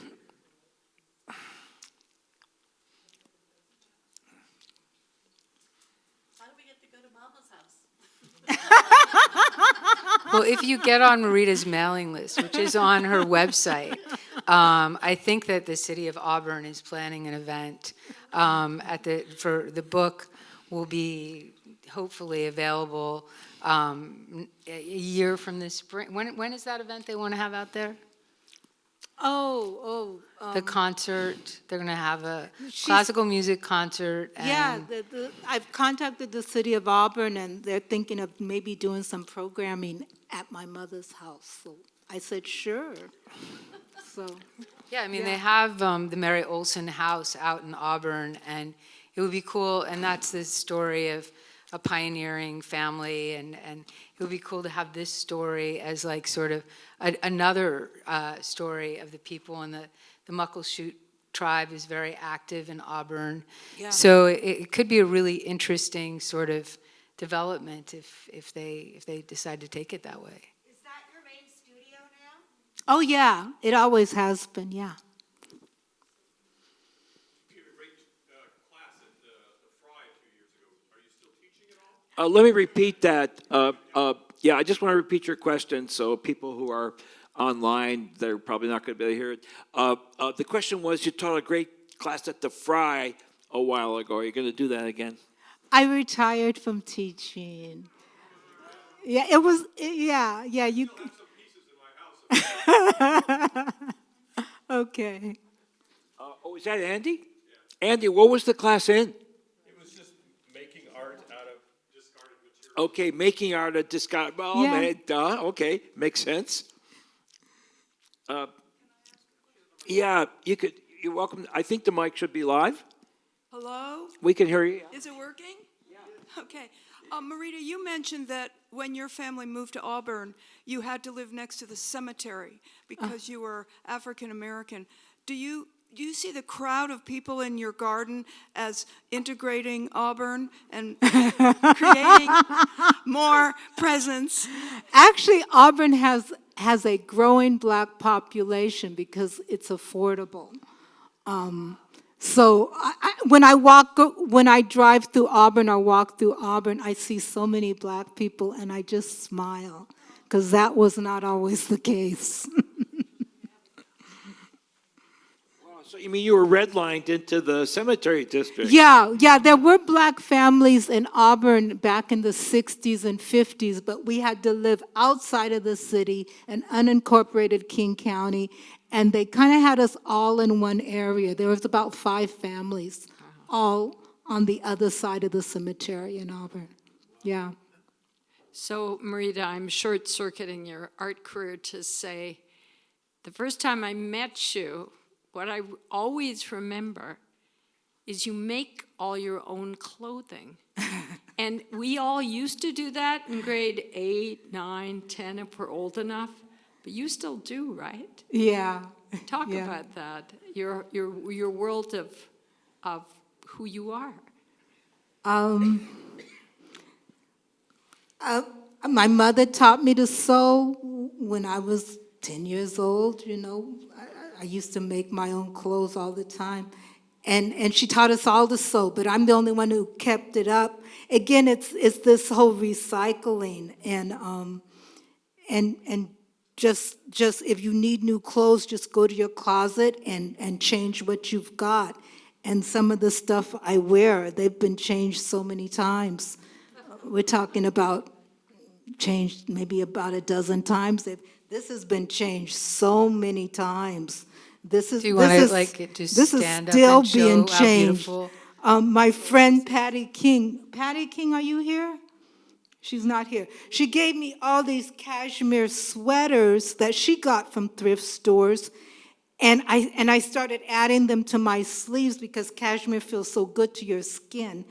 Well, if you get on Marita's mailing list, which is on her website, I think that the city of Auburn is planning an event for the book will be hopefully available a year from this spring. When is that event they want to have out there? The concert. They're going to have a classical music concert. And Yeah, I've contacted the city of Auburn, and they're thinking of maybe doing some programming at my mother's house. So I said, sure. So. yeah, I mean, Yeah. they have the Mary Olson House out in Auburn, and it would be cool. And that's the story of a pioneering family, and it would be cool to have this story as like sort of another story of the people. And the Muckleshoot tribe is very active in Auburn. Yeah. So it could be a really interesting sort of development if they decide to take it that way. Is that your main studio now? Oh, yeah, it always has been, yeah. Let me repeat that. Yeah, I just want to repeat your question, so people who are online, they're probably not going to be able to hear it. The question was, you taught a great class at the Fry a while ago. Are you going to do that again? I retired from teaching. Yeah, yeah, you. Okay. Oh, is that Andy? Yeah. Andy, what was the class in? Okay, making art of discard. Well, Yeah. man, duh. Okay, makes sense. Yeah, you could. You're welcome. I think the mic should be live. Hello? We can hear you. Is it working? Yeah. Okay. Marita, you mentioned that when your family moved to Auburn, you had to live next to the cemetery because you were African American. Do you see the crowd of people in your garden as integrating Auburn and creating more presence? Actually, Auburn has a growing black population because it's affordable. So when I drive through Auburn or walk through Auburn, I see so many black people, and I just smile because that was not always the case. So you mean you were redlined into the cemetery district? Yeah, there were black families in Auburn back in the 60s and 50s, but we had to live outside of the city in unincorporated King County, and they kind of had us all in one area. There was about 5 families, all on the other side of the cemetery in Auburn. Yeah. So, Marita, I'm short-circuiting your art career to say, the first time I met you, what I always remember is you make all your own clothing. And we all used to do that in grade 8, 9, 10 if we're old enough. But you still do, right? Yeah. Talk Yeah. about that, your world of who you are. My mother taught me to sew when I was 10 years old, you know. I used to make my own clothes all the time. And she taught us all to sew, but I'm the only one who kept it up. Again, it's this whole recycling and just if you need new clothes, just go to your closet and change what you've got. And some of the stuff I wear, they've been changed so many times. We're talking about changed maybe about a dozen times. This has been changed so many times. This is Do you want this to is- like it to this is stand up still and show being how changed. beautiful? My friend Patty King. Patty King, are you here? She's not here. She gave me all these cashmere sweaters that she got from thrift stores, and I started adding them to my sleeves because cashmere feels so good to your skin.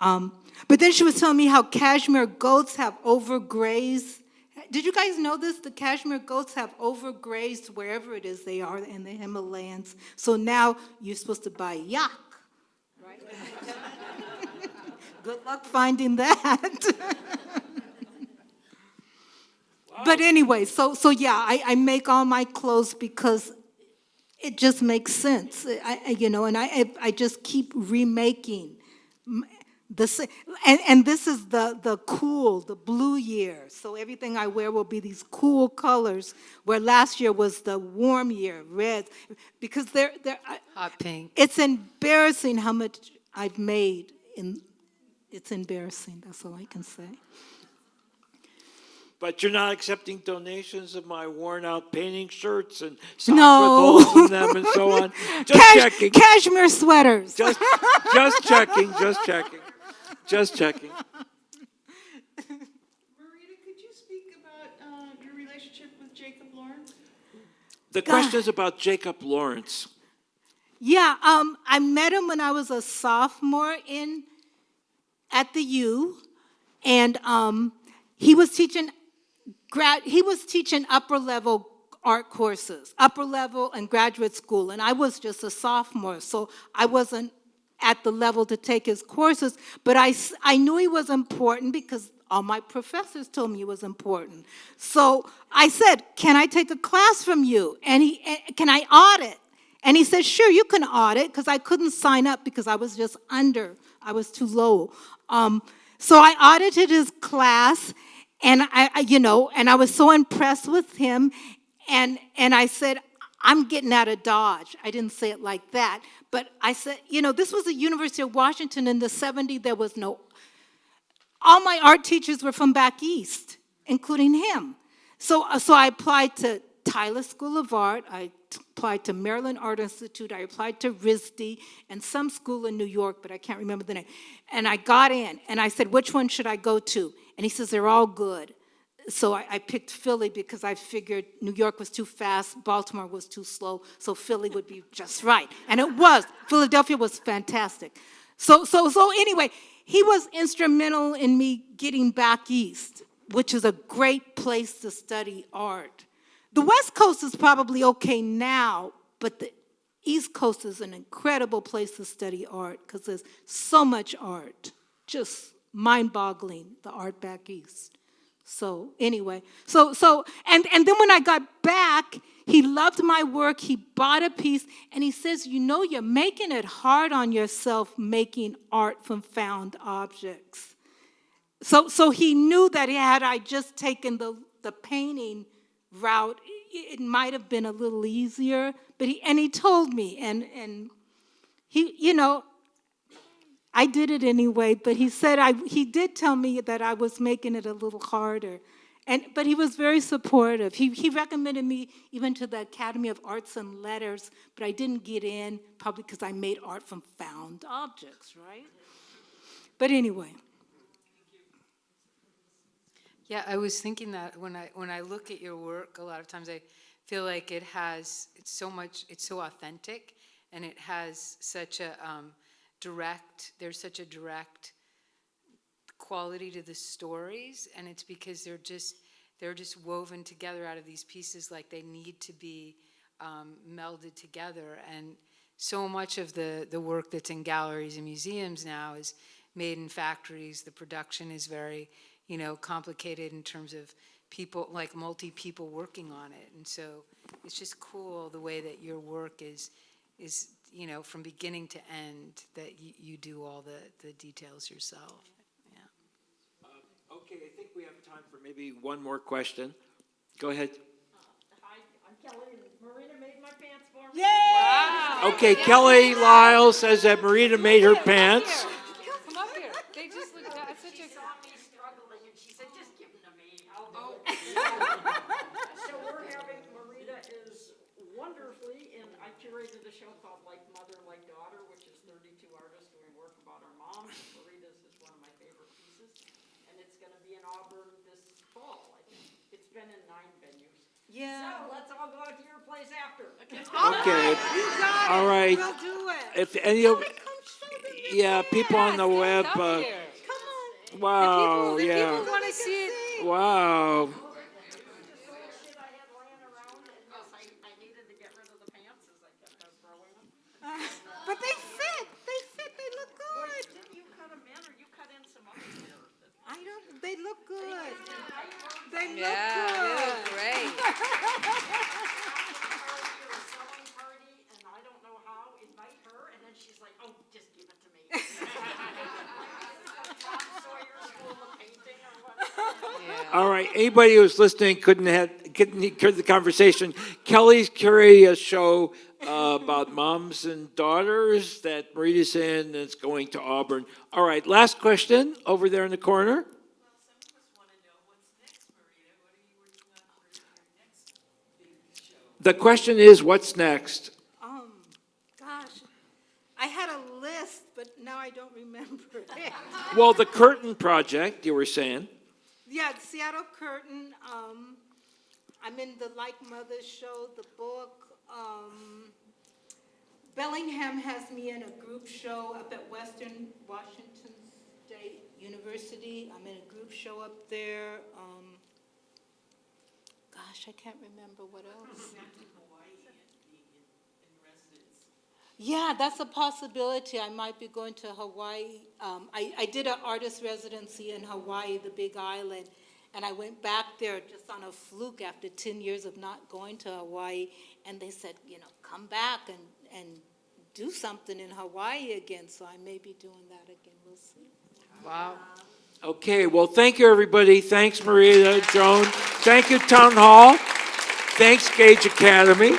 But then she was telling me how cashmere goats have overgrazed. Did you guys know this? The cashmere goats have overgrazed wherever it is they are in the Himalayas. So now you're supposed to buy yak, right? Good luck finding that. But anyway, so yeah, I make all my clothes because it just makes sense. And I just keep remaking. And this is the cool, the blue year. So everything I wear will be these cool colors, where last year was the warm year, reds. Because Hot pink. it's embarrassing how much I've made. It's embarrassing, that's all I can say. But you're not accepting donations of my worn-out painting shirts and socks No. with holes in them and so on? Just checking. Cashmere sweaters. Just checking. Just checking. Just checking. Marita, could you speak about your relationship with Jacob Lawrence? The question is about Jacob Lawrence. Yeah, I met him when I was a sophomore at the U, and he was teaching upper level art courses, upper level and graduate school, and I was just a sophomore, so I wasn't at the level to take his courses, but I knew he was important because all my professors told me he was important. So I said, "Can I take a class from you? And can I audit?" And he said, "Sure, you can audit," because I couldn't sign up because I was just I was too low. So I audited his class, and I was so impressed with him, and I said, "I'm getting out of Dodge." I didn't say it like that, but I said, this was the University of Washington in the 70s. There was all my art teachers were from back east, including him. So I applied to Tyler School of Art, I applied to Maryland Art Institute, I applied to RISD, and some school in New York, but I can't remember the name. And I got in, and I said, "Which one should I go to?" And he says, "They're all good." So I picked Philly because I figured New York was too fast, Baltimore was too slow, so Philly would be just right. And it was. Philadelphia was fantastic. So anyway, he was instrumental in me getting back east, which is a great place to study art. The West Coast is probably okay now, but the East Coast is an incredible place to study art because there's so much art, just mind-boggling, the art back east. So anyway, and then when I got back, he loved my work, he bought a piece, and he says, "You're making it hard on yourself making art from found objects." So he knew that had I just taken the painting route, it might have been a little easier, but he told me, and he, I did it anyway, but he said he did tell me that I was making it a little harder. But he was very supportive. He recommended me even to the Academy of Arts and Letters, but I didn't get in, probably because I made art from found objects, right? But anyway. Yeah, I was thinking that when I look at your work, a lot of times I feel like it's so authentic, and it has such a there's such a direct quality to the stories, and it's because they're just woven together out of these pieces like they need to be melded together. And so much of the work that's in galleries and museums now is made in factories. The production is very complicated in terms of people, like multi-people working on it. And so it's just cool the way that your work is from beginning to end, that you do all the details yourself. Yeah. Okay, I think we have time for maybe one more question. Go ahead. Hi, I'm Kelly, and Marita made my pants for me. Yay! Wow. Okay, Kelly Lyle says that Marita made her pants. Come up here. They just look at such a... She saw me struggling, and she said, "Just give them to me. I'll do it." So we're having, Marita is wonderfully, and I curated a show called Like Mother, Like Daughter, which is 32 artists doing work about our moms. Marita's is one of my favorite pieces, and it's going to be in Auburn this fall, I think. It's been in 9 venues. Yeah. So let's all go out to your place after. Okay. You got it. All right. We'll do it. If any of, people on the web. Come here. Wow. The Yeah. people want to see it. Wow. Shit I had laying around, and yes, I needed to get rid of the pants as I kept on throwing them. But they fit. They look good. Didn't you cut them in, or you cut in some others there? They look good. They look Yeah, they good. look great. Sewing party, and I don't know how, invite her, and then she's like, "Oh, just give it to me." All right, anybody who's listening couldn't hear the conversation. Kelly's curating a show about moms and daughters that Marita's in, and it's going to Auburn. All right, last question over there in the corner. The question is, what's next? Gosh, I had a list, but now I don't remember it. Well, the Curtain Project, you were saying. Yeah, Seattle Curtain. I'm in the Like Mothers show, the book. Bellingham has me in a group show up at Western Washington State University. I'm in a group show up there. Gosh, I can't remember what else. Yeah, that's a possibility. I might be going to Hawaii. I did an artist residency in Hawaii, the Big Island, and I went back there just on a fluke after 10 years of not going to Hawaii, and they said, come back and do something in Hawaii again, so I may be doing that again. We'll see. Wow. Okay, well, thank you, everybody. Thanks, Marita, Joan. Thank you, Town Hall. Thanks, Gage Academy.